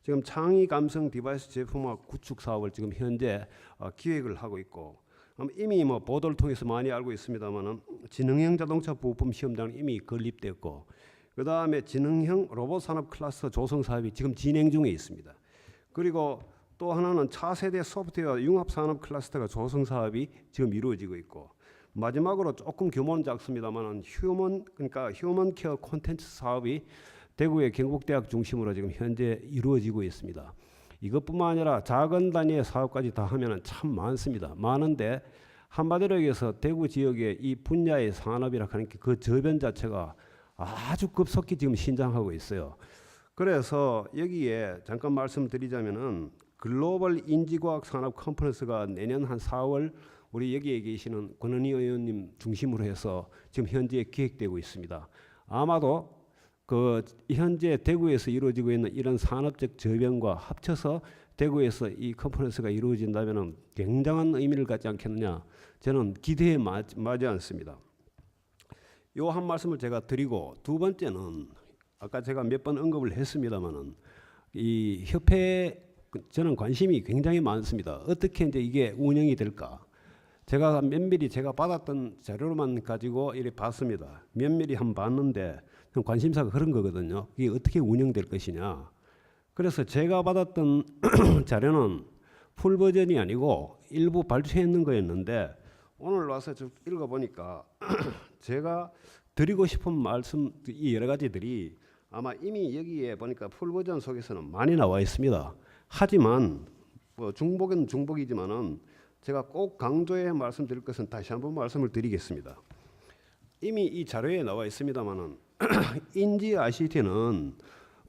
지금 창의 감성 디바이스 제품화 구축 사업을 지금 현재 기획을 하고 있고, 이미 뭐 보도를 통해서 많이 알고 있습니다만은 지능형 자동차 부품 시험장 이미 건립됐고, 그 다음에 지능형 로봇 산업 클러스터 조성 사업이 지금 진행 중에 있습니다. 그리고 또 하나는 차세대 소프트웨어 융합 산업 클러스터가 조성 사업이 지금 이루어지고 있고, 마지막으로 조금 규모는 작습니다만은 그러니까 휴먼 케어 콘텐츠 사업이 대구의 경북대학 중심으로 지금 현재 이루어지고 있습니다. 이것뿐만 아니라 작은 단위의 사업까지 다 하면은 참 많습니다. 많은데 한마디로 얘기해서 대구 지역의 이 분야의 산업이라 하는 게 그 저변 자체가 아주 급속히 지금 신장하고 있어요. 그래서 여기에 잠깐 말씀드리자면은 글로벌 인지과학 산업 컨퍼런스가 내년 한 4월 우리 여기에 계시는 권은희 의원님 중심으로 해서 지금 현재 기획되고 있습니다. 아마도 그 현재 대구에서 이루어지고 있는 이런 산업적 저변과 합쳐서 대구에서 이 컨퍼런스가 이루어진다면 굉장한 의미를 갖지 않겠느냐, 저는 기대에 마지 않습니다. 요 한 말씀을 제가 드리고, 두 번째는 아까 제가 몇 번 언급을 했습니다만은 이 협회 저는 관심이 굉장히 많습니다. 어떻게 이제 이게 운영이 될까? 제가 면밀히 제가 받았던 자료로만 가지고 이렇게 봤습니다. 면밀히 한번 봤는데 관심사가 그런 거거든요. 이게 어떻게 운영될 것이냐. 그래서 제가 받았던 자료는 풀 버전이 아니고 일부 발췌했는 거였는데, 오늘 와서 좀 읽어보니까 제가 드리고 싶은 말씀 이 여러 가지들이 아마 이미 여기에 보니까 풀 버전 속에서는 많이 나와 있습니다. 하지만 뭐 중복은 중복이지만은 제가 꼭 강조해 말씀드릴 것은 다시 한번 말씀을 드리겠습니다. 이미 이 자료에 나와 있습니다만은 인지 ICT는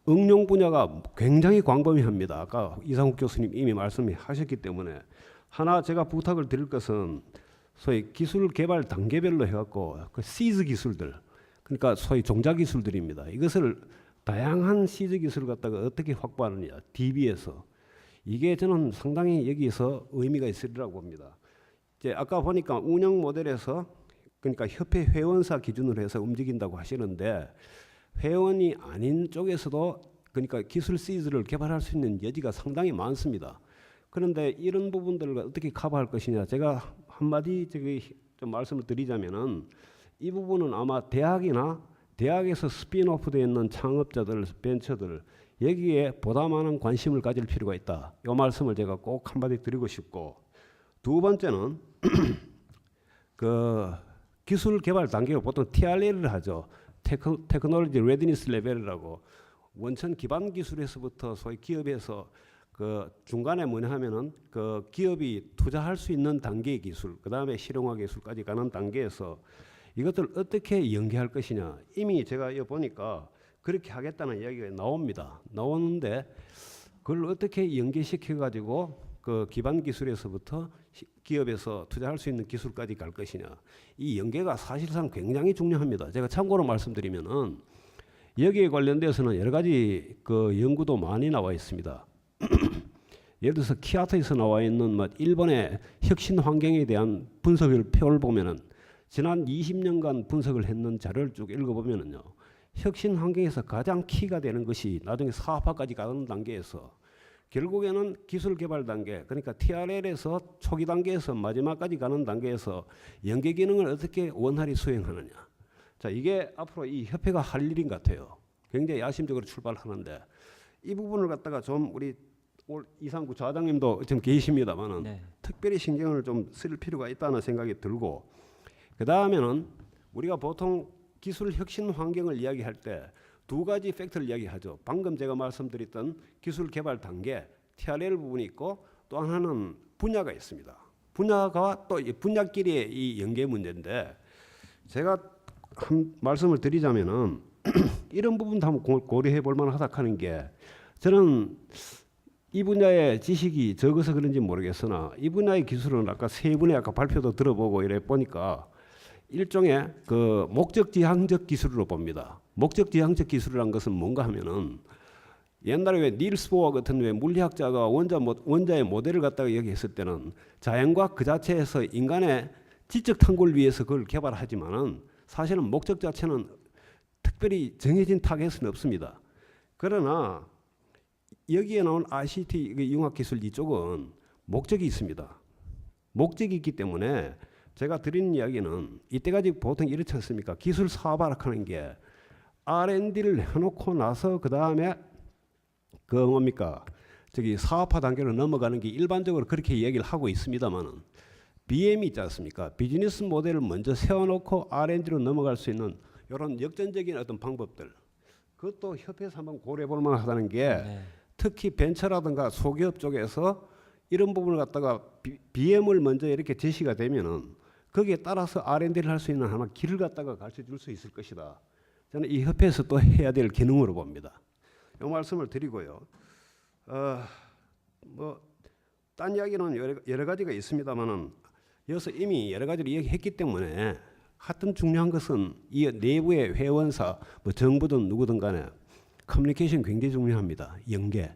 응용 분야가 굉장히 광범위합니다. 아까 이상국 교수님 이미 말씀하셨기 때문에 하나 제가 부탁을 드릴 것은 소위 기술 개발 단계별로 해갖고 그 시즈 기술들, 그러니까 소위 종자 기술들입니다. 이것을 다양한 시즈 기술을 갖다가 어떻게 확보하느냐, DB에서. 이게 저는 상당히 여기서 의미가 있으리라고 봅니다. 이제 아까 보니까 운영 모델에서 그러니까 협회 회원사 기준으로 해서 움직인다고 하시는데, 회원이 아닌 쪽에서도 그러니까 기술 시즈를 개발할 수 있는 여지가 상당히 많습니다. 그런데 이런 부분들을 어떻게 커버할 것이냐, 제가 한마디 저기 좀 말씀을 드리자면은 이 부분은 아마 대학이나 대학에서 스핀오프 되어 있는 창업자들, 벤처들 여기에 보다 많은 관심을 가질 필요가 있다. 이 말씀을 제가 꼭 한마디 드리고 싶고, 두 번째는 그 기술 개발 단계가 보통 TRL을 하죠. 테크놀로지 레디니스 레벨이라고. 원천 기반 기술에서부터 소위 기업에서 그 중간에 뭐냐 하면은 그 기업이 투자할 수 있는 단계의 기술, 그 다음에 실용화 기술까지 가는 단계에서 이것들 어떻게 연계할 것이냐. 이미 제가 여기 보니까 그렇게 하겠다는 이야기가 나옵니다. 나오는데 그걸 어떻게 연계시켜 가지고 그 기반 기술에서부터 기업에서 투자할 수 있는 기술까지 갈 것이냐. 이 연계가 사실상 굉장히 중요합니다. 제가 참고로 말씀드리면은 여기에 관련돼서는 여러 가지 그 연구도 많이 나와 있습니다. 예를 들어서 키아트에서 나와 있는 일본의 혁신 환경에 대한 분석을 표를 보면은 지난 20년간 분석을 했는 자료를 쭉 읽어보면은요, 혁신 환경에서 가장 키가 되는 것이 나중에 사업화까지 가는 단계에서 결국에는 기술 개발 단계, 그러니까 TRL에서 초기 단계에서 마지막까지 가는 단계에서 연계 기능을 어떻게 원활히 수행하느냐. 자, 이게 앞으로 이 협회가 할 일인 것 같아요. 굉장히 야심적으로 출발하는데 이 부분을 갖다가 좀 우리 이상구 좌장님도 지금 계십니다만은 네. 특별히 신경을 좀 쓸 필요가 있다는 생각이 들고, 그 다음에는 우리가 보통 기술 혁신 환경을 이야기할 때 두 가지 팩터를 이야기하죠. 방금 제가 말씀드렸던 기술 개발 단계 TRL 부분이 있고, 또 하나는 분야가 있습니다. 분야가 또 분야끼리의 이 연계 문제인데, 제가 한 말씀을 드리자면은 이런 부분도 한번 고려해 볼 만하다 하는 게, 저는 이 분야의 지식이 적어서 그런지 모르겠으나 이 분야의 기술은 아까 세 분의 아까 발표도 들어보고 이래 보니까 일종의 그 목적지향적 기술로 봅니다. 목적지향적 기술이라는 것은 뭔가 하면은 옛날에 왜 닐스 보어 같은 왜 물리학자가 원자의 모델을 갖다가 얘기했을 때는 자연과 그 자체에서 인간의 지적 탐구를 위해서 그걸 개발하지만은 사실은 목적 자체는 특별히 정해진 타겟은 없습니다. 그러나 여기에 나온 ICT 융합기술 이쪽은 목적이 있습니다. 목적이 있기 때문에 제가 드리는 이야기는 이때까지 보통 이렇지 않습니까? 기술 사업화라는 게 R&D를 해놓고 나서 그 다음에 그 뭡니까? 저기 사업화 단계로 넘어가는 게 일반적으로 그렇게 이야기를 하고 있습니다만은 BM이 있지 않습니까? 비즈니스 모델을 먼저 세워놓고 R&D로 넘어갈 수 있는 이런 역전적인 어떤 방법들, 그것도 협회에서 한번 고려해 볼 만하다는 게 네. 특히 벤처라든가 소기업 쪽에서 이런 부분을 갖다가 BM을 먼저 이렇게 제시가 되면은 거기에 따라서 R&D를 할 수 있는 하나 길을 갖다가 가르쳐 줄 수 있을 것이다. 저는 이 협회에서 또 해야 될 기능으로 봅니다. 이 말씀을 드리고요. 딴 이야기는 여러 가지가 있습니다만은 여기서 이미 여러 가지를 얘기했기 때문에 하여튼 중요한 것은 이 내부의 회원사, 정부든 누구든 간에 커뮤니케이션 굉장히 중요합니다. 연계.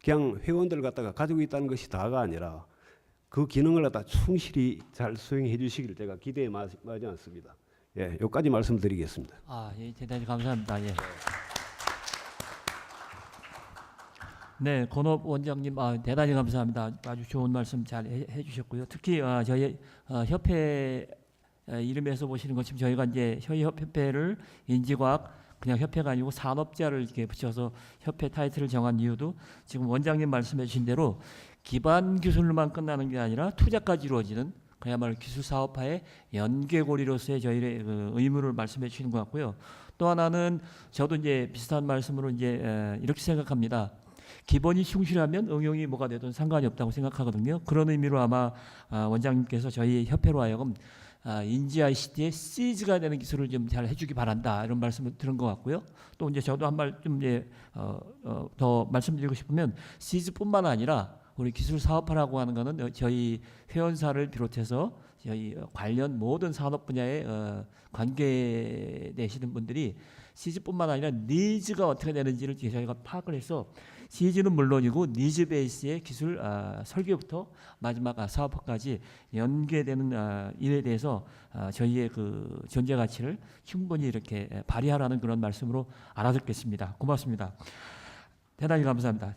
그냥 회원들 갖다가 가지고 있다는 것이 다가 아니라 그 기능을 갖다 충실히 잘 수행해 주시기를 제가 기대에 마지 않습니다. 예, 여기까지 말씀드리겠습니다. 예, 대단히 감사합니다. 예. 네, 권업 원장님, 대단히 감사합니다. 아주 좋은 말씀 잘 해주셨고요. 특히 저희 협회 이름에서 보시는 것처럼 저희가 이제 협회를 인지과학 그냥 협회가 아니고 산업자를 이렇게 붙여서 협회 타이틀을 정한 이유도 지금 원장님 말씀해주신 대로 기반 기술로만 끝나는 게 아니라 투자까지 이루어지는 그야말로 기술 사업화의 연계고리로서의 저희의 그 의무를 말씀해 주시는 것 같고요. 또 하나는 저도 이제 비슷한 말씀으로 이제 이렇게 생각합니다. 기본이 충실하면 응용이 뭐가 되든 상관이 없다고 생각하거든요. 그런 의미로 아마 원장님께서 저희 협회로 하여금 인지 ICT의 시즈가 되는 기술을 좀 잘 해주기 바란다 이런 말씀을 들은 것 같고요. 또 이제 저도 한 말 좀 더 말씀드리고 싶으면 시즈뿐만 아니라 우리 기술 사업화라고 하는 것은 저희 회원사를 비롯해서 저희 관련 모든 산업 분야에 관계되시는 분들이 시즈뿐만 아니라 니즈가 어떻게 되는지를 저희가 파악을 해서 시즈는 물론이고 니즈 베이스의 기술 설계부터 마지막 사업화까지 연계되는 일에 대해서 저희의 그 존재 가치를 충분히 이렇게 발휘하라는 그런 말씀으로 알아듣겠습니다. 고맙습니다. 대단히 감사합니다.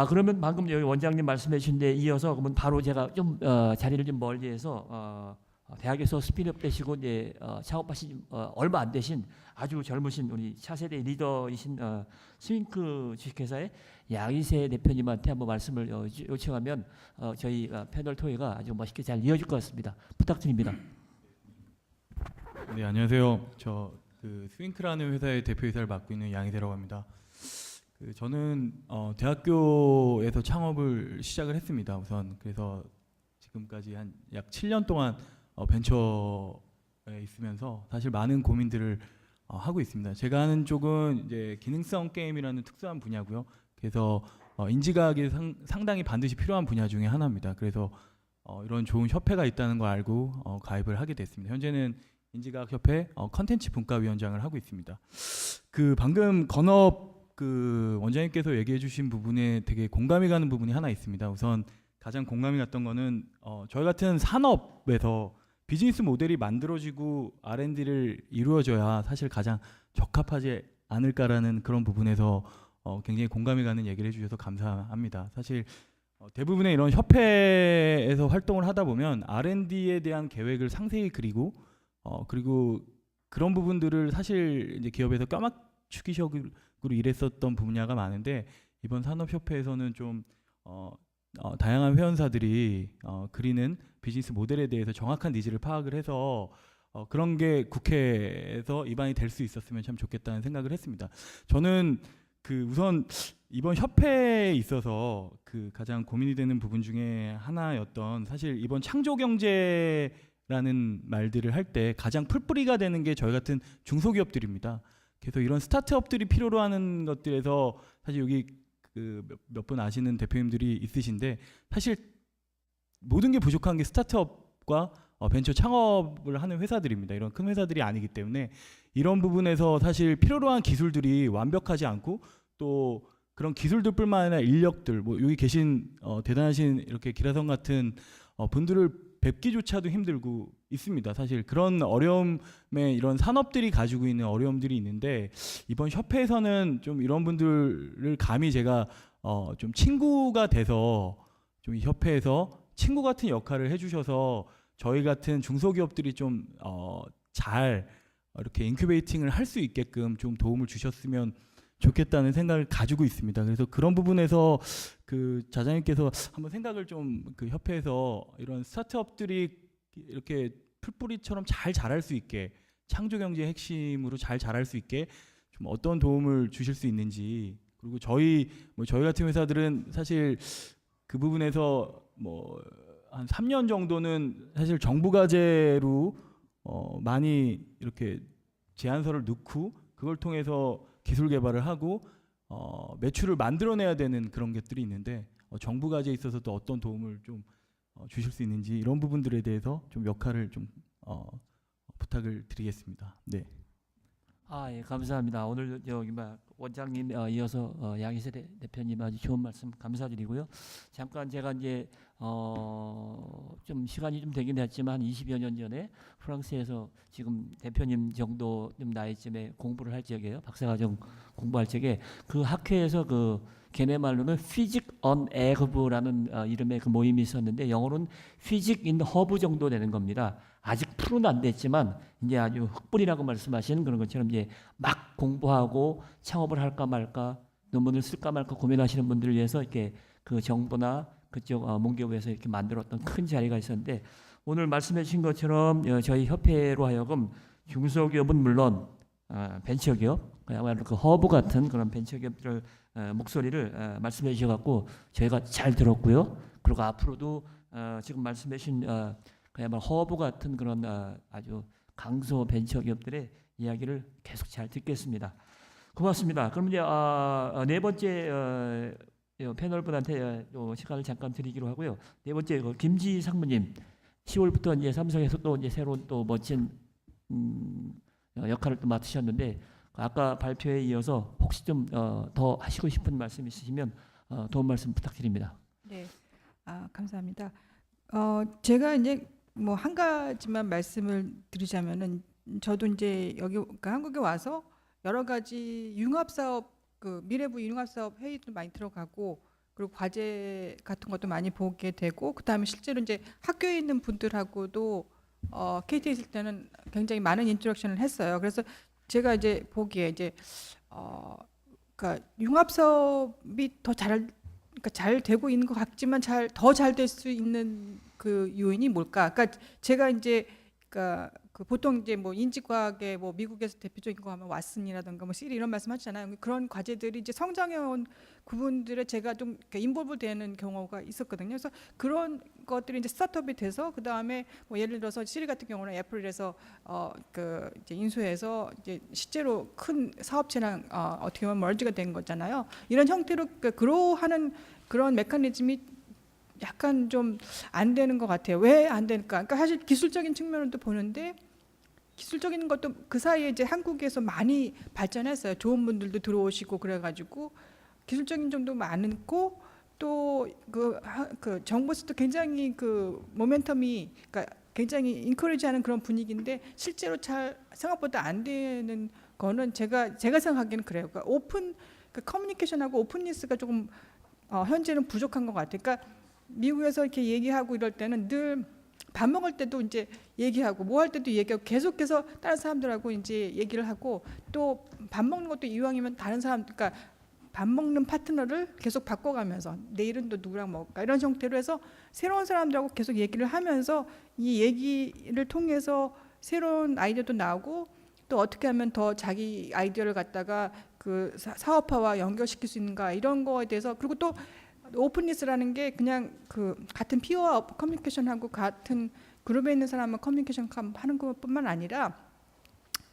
그러면 방금 여기 원장님 말씀해 주신 데 이어서 그러면 바로 제가 좀 자리를 좀 멀리해서 대학에서 스피드업 되시고 이제 창업하신 얼마 안 되신 아주 젊으신 우리 차세대 리더이신 스윙크 주식회사의 양희세 대표님한테 한번 말씀을 요청하면 저희 패널 토의가 아주 멋있게 잘 이어질 것 같습니다. 부탁드립니다. 네, 안녕하세요. 저 스윙크라는 회사의 대표이사를 맡고 있는 양희세라고 합니다. 저는 대학교에서 창업을 시작을 했습니다. 우선 그래서 지금까지 한 약 7년 동안 벤처에 있으면서 사실 많은 고민들을 하고 있습니다. 제가 하는 쪽은 이제 기능성 게임이라는 특수한 분야고요. 그래서 인지과학이 상당히 반드시 필요한 분야 중에 하나입니다. 그래서 이런 좋은 협회가 있다는 걸 알고 가입을 하게 됐습니다. 현재는 인지과학협회 컨텐츠 분과위원장을 하고 있습니다. 방금 건업 원장님께서 얘기해주신 부분에 되게 공감이 가는 부분이 하나 있습니다. 우선 가장 공감이 갔던 거는 저희 같은 산업에서 비즈니스 모델이 만들어지고 R&D를 이루어져야 사실 가장 적합하지 않을까라는 그런 부분에서 굉장히 공감이 가는 얘기를 해주셔서 감사합니다. 사실 대부분의 이런 협회에서 활동을 하다 보면 R&D에 대한 계획을 상세히 그리고 그런 부분들을 사실 이제 기업에서 껴맞추기식으로 일했었던 분야가 많은데 이번 산업협회에서는 좀 다양한 회원사들이 그리는 비즈니스 모델에 대해서 정확한 니즈를 파악을 해서 그런 게 국회에서 입안이 될 수 있었으면 참 좋겠다는 생각을 했습니다. 저는 우선 이번 협회에 있어서 가장 고민이 되는 부분 중에 하나였던 사실 이번 창조경제라는 말들을 할 때 가장 풀뿌리가 되는 게 저희 같은 중소기업들입니다. 그래서 이런 스타트업들이 필요로 하는 것들에서 사실 여기 몇 분 아시는 대표님들이 있으신데 사실 모든 게 부족한 게 스타트업과 벤처 창업을 하는 회사들입니다. 이런 큰 회사들이 아니기 때문에 이런 부분에서 사실 필요로 한 기술들이 완벽하지 않고 또 그런 기술들뿐만 아니라 인력들 여기 계신 대단하신 이렇게 기라성 같은 분들을 뵙기조차도 힘들고 있습니다. 사실 그런 어려움에 이런 산업들이 가지고 있는 어려움들이 있는데 이번 협회에서는 좀 이런 분들을 감히 제가 좀 친구가 돼서 좀 이 협회에서 친구 같은 역할을 해주셔서 저희 같은 중소기업들이 좀 잘 이렇게 인큐베이팅을 할 수 있게끔 좀 도움을 주셨으면 좋겠다는 생각을 가지고 있습니다. 그래서 그런 부분에서 자장님께서 한번 생각을 좀 협회에서 이런 스타트업들이 이렇게 풀뿌리처럼 잘 자랄 수 있게 창조 경제의 핵심으로 잘 자랄 수 있게 좀 어떤 도움을 주실 수 있는지 그리고 저희 같은 회사들은 사실 그 부분에서 한 3년 정도는 사실 정부 과제로 많이 이렇게 제안서를 넣고 그걸 통해서 기술 개발을 하고 매출을 만들어내야 되는 그런 것들이 있는데 정부 과제에 있어서 또 어떤 도움을 좀 주실 수 있는지 이런 부분들에 대해서 좀 역할을 좀 부탁을 드리겠습니다. 네. 예, 감사합니다. 오늘 여기 원장님 이어서 양희세 대표님 아주 좋은 말씀 감사드리고요. 잠깐 제가 이제 좀 시간이 좀 되긴 했지만 20여 년 전에 프랑스에서 지금 대표님 정도 좀 나이쯤에 공부를 할 적이에요. 박사과정 공부할 적에 그 학회에서 걔네 말로는 Physics on Earth라는 이름의 모임이 있었는데 영어로는 Physics in Hub 정도 되는 겁니다. 아직 풀은 안 됐지만 이제 아주 흑불이라고 말씀하시는 그런 것처럼 이제 막 공부하고 창업을 할까 말까 논문을 쓸까 말까 고민하시는 분들을 위해서 이렇게 정부나 그쪽 문교부에서 이렇게 만들었던 큰 자리가 있었는데 오늘 말씀해 주신 것처럼 저희 협회로 하여금 중소기업은 물론 벤처기업 그야말로 허브 같은 그런 벤처기업들 목소리를 말씀해 주셔갖고 저희가 잘 들었고요. 그리고 앞으로도 지금 말씀해 주신 그야말로 허브 같은 그런 아주 강소 벤처기업들의 이야기를 계속 잘 듣겠습니다. 고맙습니다. 그럼 이제 네 번째 패널분한테 시간을 잠깐 드리기로 하고요. 네 번째 김지 상무님 10월부터 이제 삼성에서 또 이제 새로운 또 멋진 역할을 또 맡으셨는데 아까 발표에 이어서 혹시 좀 더 하시고 싶은 말씀 있으시면 도움 말씀 부탁드립니다. 네, 감사합니다. 제가 이제 한 가지만 말씀을 드리자면은 저도 이제 여기 한국에 와서 여러 가지 융합 사업 미래부 융합 사업 회의도 많이 들어가고 그리고 과제 같은 것도 많이 보게 되고 그다음에 실제로 이제 학교에 있는 분들하고도 KT에 있을 때는 굉장히 많은 인터랙션을 했어요. 그래서 제가 이제 보기에 이제 그러니까 융합 사업이 더 그러니까 잘 되고 있는 것 같지만 더 잘 될 수 있는 그 요인이 뭘까? 그러니까 제가 이제 그러니까 그 보통 이제 뭐 인지과학의 뭐 미국에서 대표적인 거 하면 왓슨이라든가 뭐 시리 이런 말씀하시잖아요. 그런 과제들이 이제 성장해온 그분들의 제가 좀 인볼브 되는 경우가 있었거든요. 그래서 그런 것들이 이제 스타트업이 돼서 그 다음에 뭐 예를 들어서 시리 같은 경우는 애플에서 그 이제 인수해서 이제 실제로 큰 사업체랑 어떻게 보면 머지가 된 거잖아요. 이런 형태로 그로하는 그런 메커니즘이 약간 좀 안 되는 것 같아요. 왜 안 될까? 그러니까 사실 기술적인 측면으로도 보는데 기술적인 것도 그 사이에 이제 한국에서 많이 발전했어요. 좋은 분들도 들어오시고 그래가지고 기술적인 점도 많고 또 그 정부에서도 굉장히 그 모멘텀이 그러니까 굉장히 인커리지하는 그런 분위기인데 실제로 잘 생각보다 안 되는 거는 제가 생각하기는 그래요. 그러니까 커뮤니케이션하고 오픈니스가 조금 현재는 부족한 것 같아요. 그러니까 미국에서 이렇게 얘기하고 이럴 때는 늘 밥 먹을 때도 이제 얘기하고 뭐 할 때도 얘기하고 계속해서 다른 사람들하고 이제 얘기를 하고 또 밥 먹는 것도 이왕이면 다른 사람 그러니까 밥 먹는 파트너를 계속 바꿔가면서 내일은 또 누구랑 먹을까 이런 형태로 해서 새로운 사람들하고 계속 얘기를 하면서 이 얘기를 통해서 새로운 아이디어도 나오고 또 어떻게 하면 더 자기 아이디어를 갖다가 그 사업화와 연결시킬 수 있는가 이런 거에 대해서 그리고 또 오픈니스라는 게 그냥 그 같은 피어와 커뮤니케이션하고 같은 그룹에 있는 사람은 커뮤니케이션 하는 것뿐만 아니라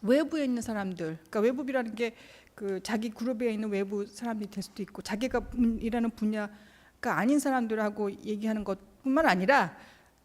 외부에 있는 사람들, 그러니까 외부비라는 게 그 자기 그룹에 있는 외부 사람들이 될 수도 있고 자기가 일하는 분야가 아닌 사람들하고 얘기하는 것뿐만 아니라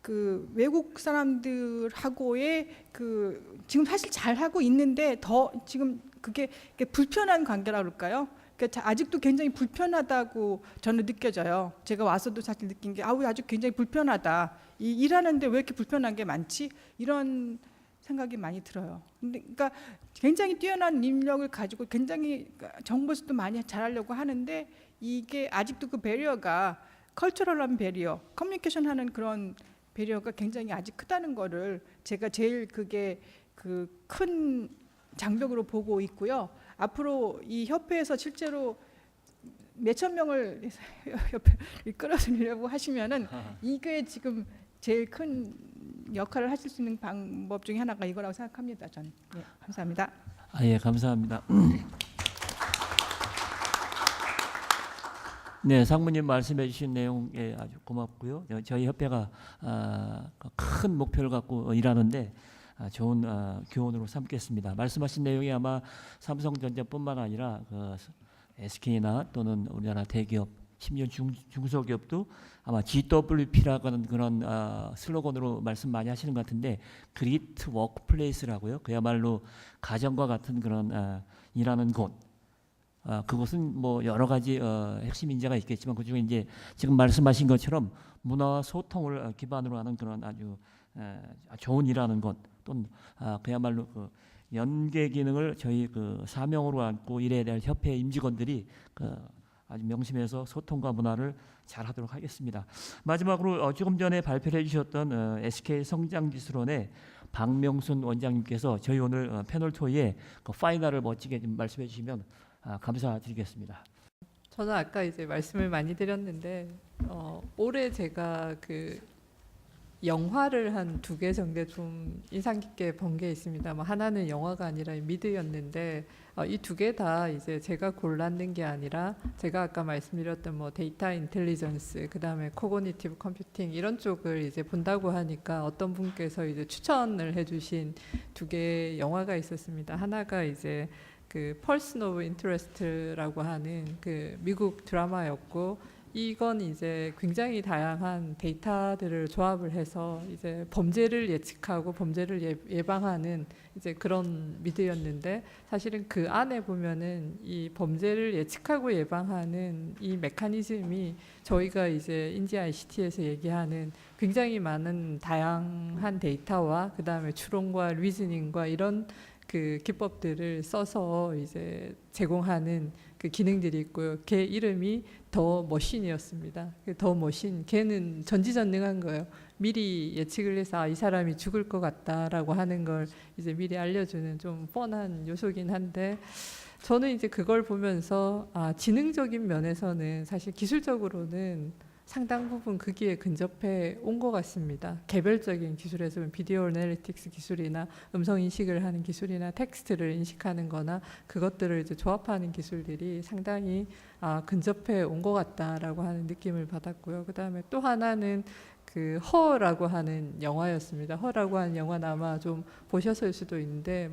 그 외국 사람들하고의 그 지금 사실 잘 하고 있는데 더 지금 그게 불편한 관계라 그럴까요? 그러니까 아직도 굉장히 불편하다고 저는 느껴져요. 제가 와서도 사실 느낀 게 아주 굉장히 불편하다. 일하는데 왜 이렇게 불편한 게 많지? 이런 생각이 많이 들어요. 근데 그러니까 굉장히 뛰어난 인력을 가지고 굉장히 정부에서도 많이 잘하려고 하는데 이게 아직도 그 배리어가 컬처럴한 배리어, 커뮤니케이션 하는 그런 배리어가 굉장히 아직 크다는 거를 제가 제일 그게 그 큰 장벽으로 보고 있고요. 앞으로 이 협회에서 실제로 몇천 명을 협회를 끌어들이려고 하시면은 이게 지금 제일 큰 역할을 하실 수 있는 방법 중에 하나가 이거라고 생각합니다. 저는. 네, 감사합니다. 예, 감사합니다. 네, 상무님 말씀해 주신 내용에 아주 고맙고요. 저희 협회가 큰 목표를 갖고 일하는데 좋은 교훈으로 삼겠습니다. 말씀하신 내용이 아마 삼성전자뿐만 아니라 그 SK나 또는 우리나라 대기업, 심지어 중소기업도 아마 GWP라고 하는 그런 슬로건으로 말씀 많이 하시는 것 같은데 그리트 워크플레이스라고요. 그야말로 가정과 같은 그런 일하는 곳. 그것은 뭐 여러 가지 핵심 인재가 있겠지만 그중에 이제 지금 말씀하신 것처럼 문화와 소통을 기반으로 하는 그런 아주 좋은 일하는 것 또는 그야말로 그 연계 기능을 저희 그 사명으로 안고 일해야 될 협회 임직원들이 아주 명심해서 소통과 문화를 잘하도록 하겠습니다. 마지막으로 조금 전에 발표해 주셨던 SK 성장기술원의 박명순 원장님께서 저희 오늘 패널 토의에 그 파이널을 멋지게 좀 말씀해 주시면 감사드리겠습니다. 저는 아까 이제 말씀을 많이 드렸는데 올해 제가 그 영화를 한 2개 정도 좀 인상 깊게 본 게 있습니다. 뭐 하나는 영화가 아니라 미드였는데 이 2개 다 이제 제가 골랐는 게 아니라 제가 아까 말씀드렸던 뭐 데이터 인텔리전스 그다음에 코그니티브 컴퓨팅 이런 쪽을 이제 본다고 하니까 어떤 분께서 이제 추천을 해주신 2개 영화가 있었습니다. 하나가 이제 그 펄슨 오브 인터레스트라고 하는 그 미국 드라마였고 이건 이제 굉장히 다양한 데이터들을 조합을 해서 이제 범죄를 예측하고 범죄를 예방하는 이제 그런 미드였는데 사실은 그 안에 보면은 이 범죄를 예측하고 예방하는 이 메커니즘이 저희가 이제 인지 ICT에서 얘기하는 굉장히 많은 다양한 데이터와 그다음에 추론과 리즈닝과 이런 그 기법들을 써서 이제 제공하는 그 기능들이 있고요. 걔 이름이 더 머신이었습니다. 더 머신, 걔는 전지전능한 거예요. 미리 예측을 해서 이 사람이 죽을 것 같다라고 하는 걸 이제 미리 알려주는 좀 뻔한 요소긴 한데, 저는 이제 그걸 보면서 지능적인 면에서는 사실 기술적으로는 상당 부분 거기에 근접해 온 것 같습니다. 개별적인 기술에서 비디오 애널리틱스 기술이나 음성 인식을 하는 기술이나 텍스트를 인식하는 거나 그것들을 이제 조합하는 기술들이 상당히 근접해 온 것 같다라고 하는 느낌을 받았고요. 그다음에 또 하나는 그 허라고 하는 영화였습니다. 허라고 하는 영화는 아마 좀 보셨을 수도 있는데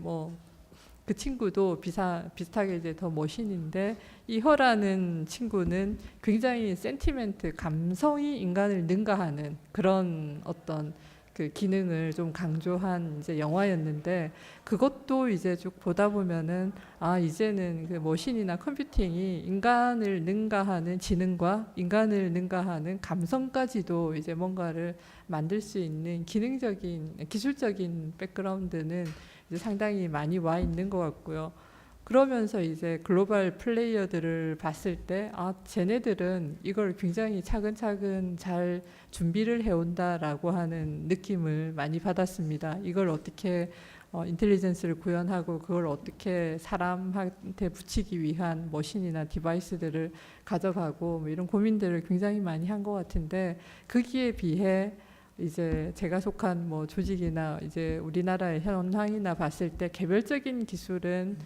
그 친구도 비슷하게 이제 더 머신인데, 이 허라는 친구는 굉장히 센티멘트, 감성이 인간을 능가하는 그런 어떤 그 기능을 좀 강조한 이제 영화였는데, 그것도 이제 쭉 보다 보면은 이제는 그 머신이나 컴퓨팅이 인간을 능가하는 지능과 인간을 능가하는 감성까지도 이제 뭔가를 만들 수 있는 기술적인 백그라운드는 이제 상당히 많이 와 있는 것 같고요. 그러면서 이제 글로벌 플레이어들을 봤을 때 쟤네들은 이걸 굉장히 차근차근 잘 준비를 해온다라고 하는 느낌을 많이 받았습니다. 이걸 어떻게 인텔리전스를 구현하고 그걸 어떻게 사람한테 붙이기 위한 머신이나 디바이스들을 가져가고 이런 고민들을 굉장히 많이 한 것 같은데, 거기에 비해 이제 제가 속한 조직이나 이제 우리나라의 현황이나 봤을 때 개별적인 기술은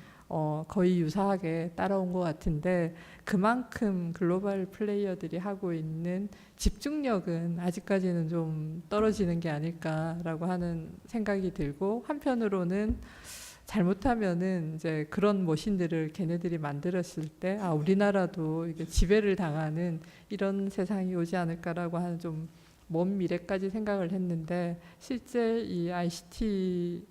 거의 유사하게 따라온 것 같은데, 그만큼 글로벌 플레이어들이 하고 있는 집중력은 아직까지는 좀 떨어지는 게 아닐까라고 하는 생각이 들고, 한편으로는 잘못하면은 이제 그런 머신들을 걔네들이 만들었을 때 우리나라도 이게 지배를 당하는 이런 세상이 오지 않을까라고 하는 좀 먼 미래까지 생각을 했는데, 실제 이 ICT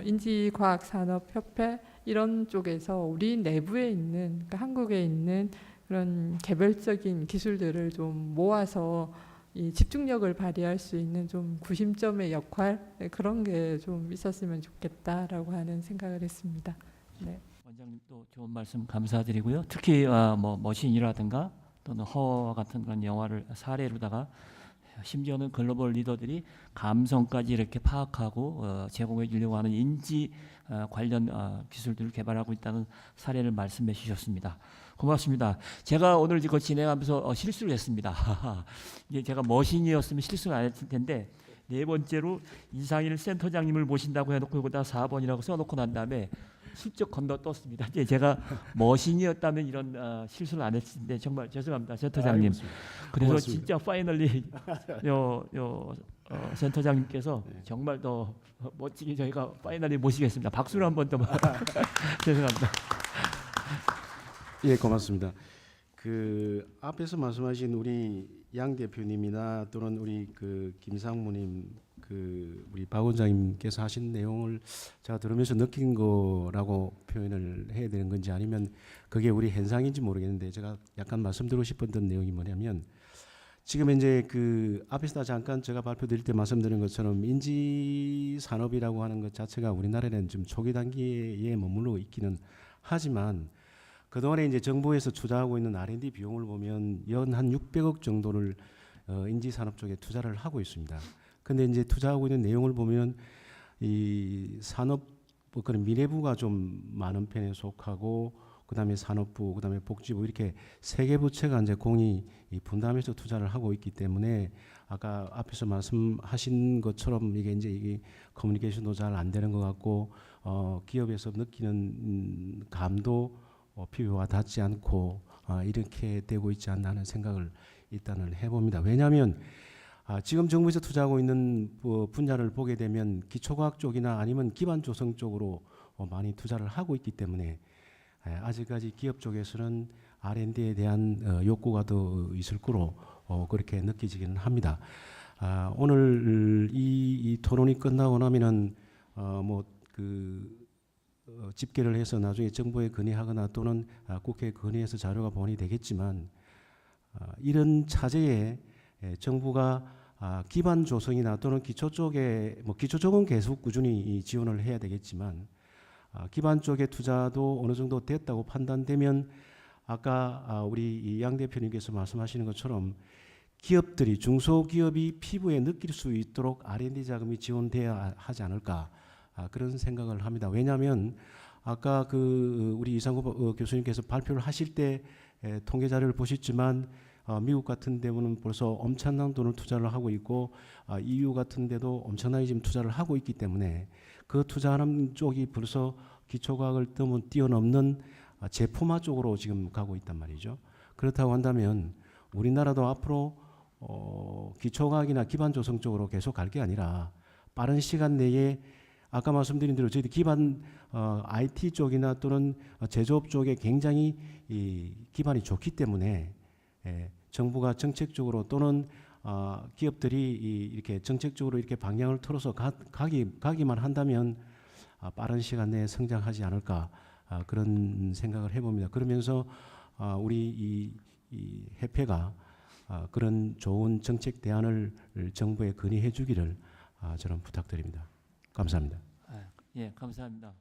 인지과학산업협회 이런 쪽에서 우리 내부에 있는, 그러니까 한국에 있는 그런 개별적인 기술들을 좀 모아서 이 집중력을 발휘할 수 있는 좀 구심점의 역할, 그런 게 좀 있었으면 좋겠다라고 하는 생각을 했습니다. 네. 원장님도 좋은 말씀 감사드리고요. 특히 머신이라든가 또는 허 같은 그런 영화를 사례로다가 심지어는 글로벌 리더들이 감성까지 이렇게 파악하고 제공해 주려고 하는 인지 관련 기술들을 개발하고 있다는 사례를 말씀해 주셨습니다. 고맙습니다. 제가 오늘 이거 진행하면서 실수를 했습니다. 이게 제가 머신이었으면 실수를 안 했을 텐데, 네 번째로 이상일 센터장님을 모신다고 해놓고 여기다 4번이라고 써놓고 난 다음에 슬쩍 건너 떴습니다. 이제 제가 머신이었다면 이런 실수를 안 했을 텐데 정말 죄송합니다, 센터장님. 그래서 고맙습니다. 진짜 파이널리 센터장님께서 정말 더 멋지게 저희가 파이널리 모시겠습니다. 박수를 한 번 더. 죄송합니다. 예, 고맙습니다. 그 앞에서 말씀하신 우리 양 대표님이나 또는 우리 그 김상무님, 그 우리 박 원장님께서 하신 내용을 제가 들으면서 느낀 거라고 표현을 해야 되는 건지 아니면 그게 우리 현상인지 모르겠는데, 제가 약간 말씀드리고 싶었던 내용이 뭐냐면, 지금 이제 그 앞에서 잠깐 제가 발표드릴 때 말씀드린 것처럼 인지 산업이라고 하는 것 자체가 우리나라에는 좀 초기 단계에 머물러 있기는 하지만, 그동안에 이제 정부에서 투자하고 있는 R&D 비용을 보면 연 한 600억 정도를 인지 산업 쪽에 투자를 하고 있습니다. 근데 이제 투자하고 있는 내용을 보면 이 산업 그런 미래부가 좀 많은 편에 속하고, 그다음에 산업부, 그다음에 복지부 이렇게 세 개 부처가 이제 공이 분담해서 투자를 하고 있기 때문에, 아까 앞에서 말씀하신 것처럼 이게 커뮤니케이션도 잘 안 되는 것 같고, 기업에서 느끼는 감도 필요와 닿지 않고 이렇게 되고 있지 않나 하는 생각을 일단은 해봅니다. 왜냐하면 지금 정부에서 투자하고 있는 분야를 보게 되면 기초과학 쪽이나 아니면 기반 조성 쪽으로 많이 투자를 하고 있기 때문에 아직까지 기업 쪽에서는 R&D에 대한 욕구가 더 있을 거로 그렇게 느껴지기는 합니다. 오늘 이 토론이 끝나고 나면은 집계를 해서 나중에 정부에 건의하거나 또는 국회에 건의해서 자료가 본이 되겠지만, 이런 차제에 정부가 기반 조성이나 또는 기초 쪽에 기초 쪽은 계속 꾸준히 지원을 해야 되겠지만, 기반 쪽의 투자도 어느 정도 됐다고 판단되면 아까 우리 이양 대표님께서 말씀하시는 것처럼 기업들이 중소기업이 피부에 느낄 수 있도록 R&D 자금이 지원돼야 하지 않을까 그런 생각을 합니다. 왜냐하면 아까 우리 이상구 교수님께서 발표를 하실 때 통계 자료를 보셨지만 미국 같은 데는 벌써 엄청난 돈을 투자를 하고 있고 EU 같은 데도 엄청나게 지금 투자를 하고 있기 때문에 그 투자하는 쪽이 벌써 기초과학을 뛰어넘는 제품화 쪽으로 지금 가고 있단 말이죠. 그렇다고 한다면 우리나라도 앞으로 기초과학이나 기반 조성 쪽으로 계속 갈 게 아니라 빠른 시간 내에 아까 말씀드린 대로 저희들 기반 IT 쪽이나 또는 제조업 쪽에 굉장히 기반이 좋기 때문에 정부가 정책적으로 또는 기업들이 이렇게 정책적으로 이렇게 방향을 틀어서 가기만 한다면 빠른 시간 내에 성장하지 않을까 그런 생각을 해봅니다. 그러면서 우리 이 협회가 그런 좋은 정책 대안을 정부에 건의해 주기를 저는 부탁드립니다. 감사합니다. 예, 감사합니다.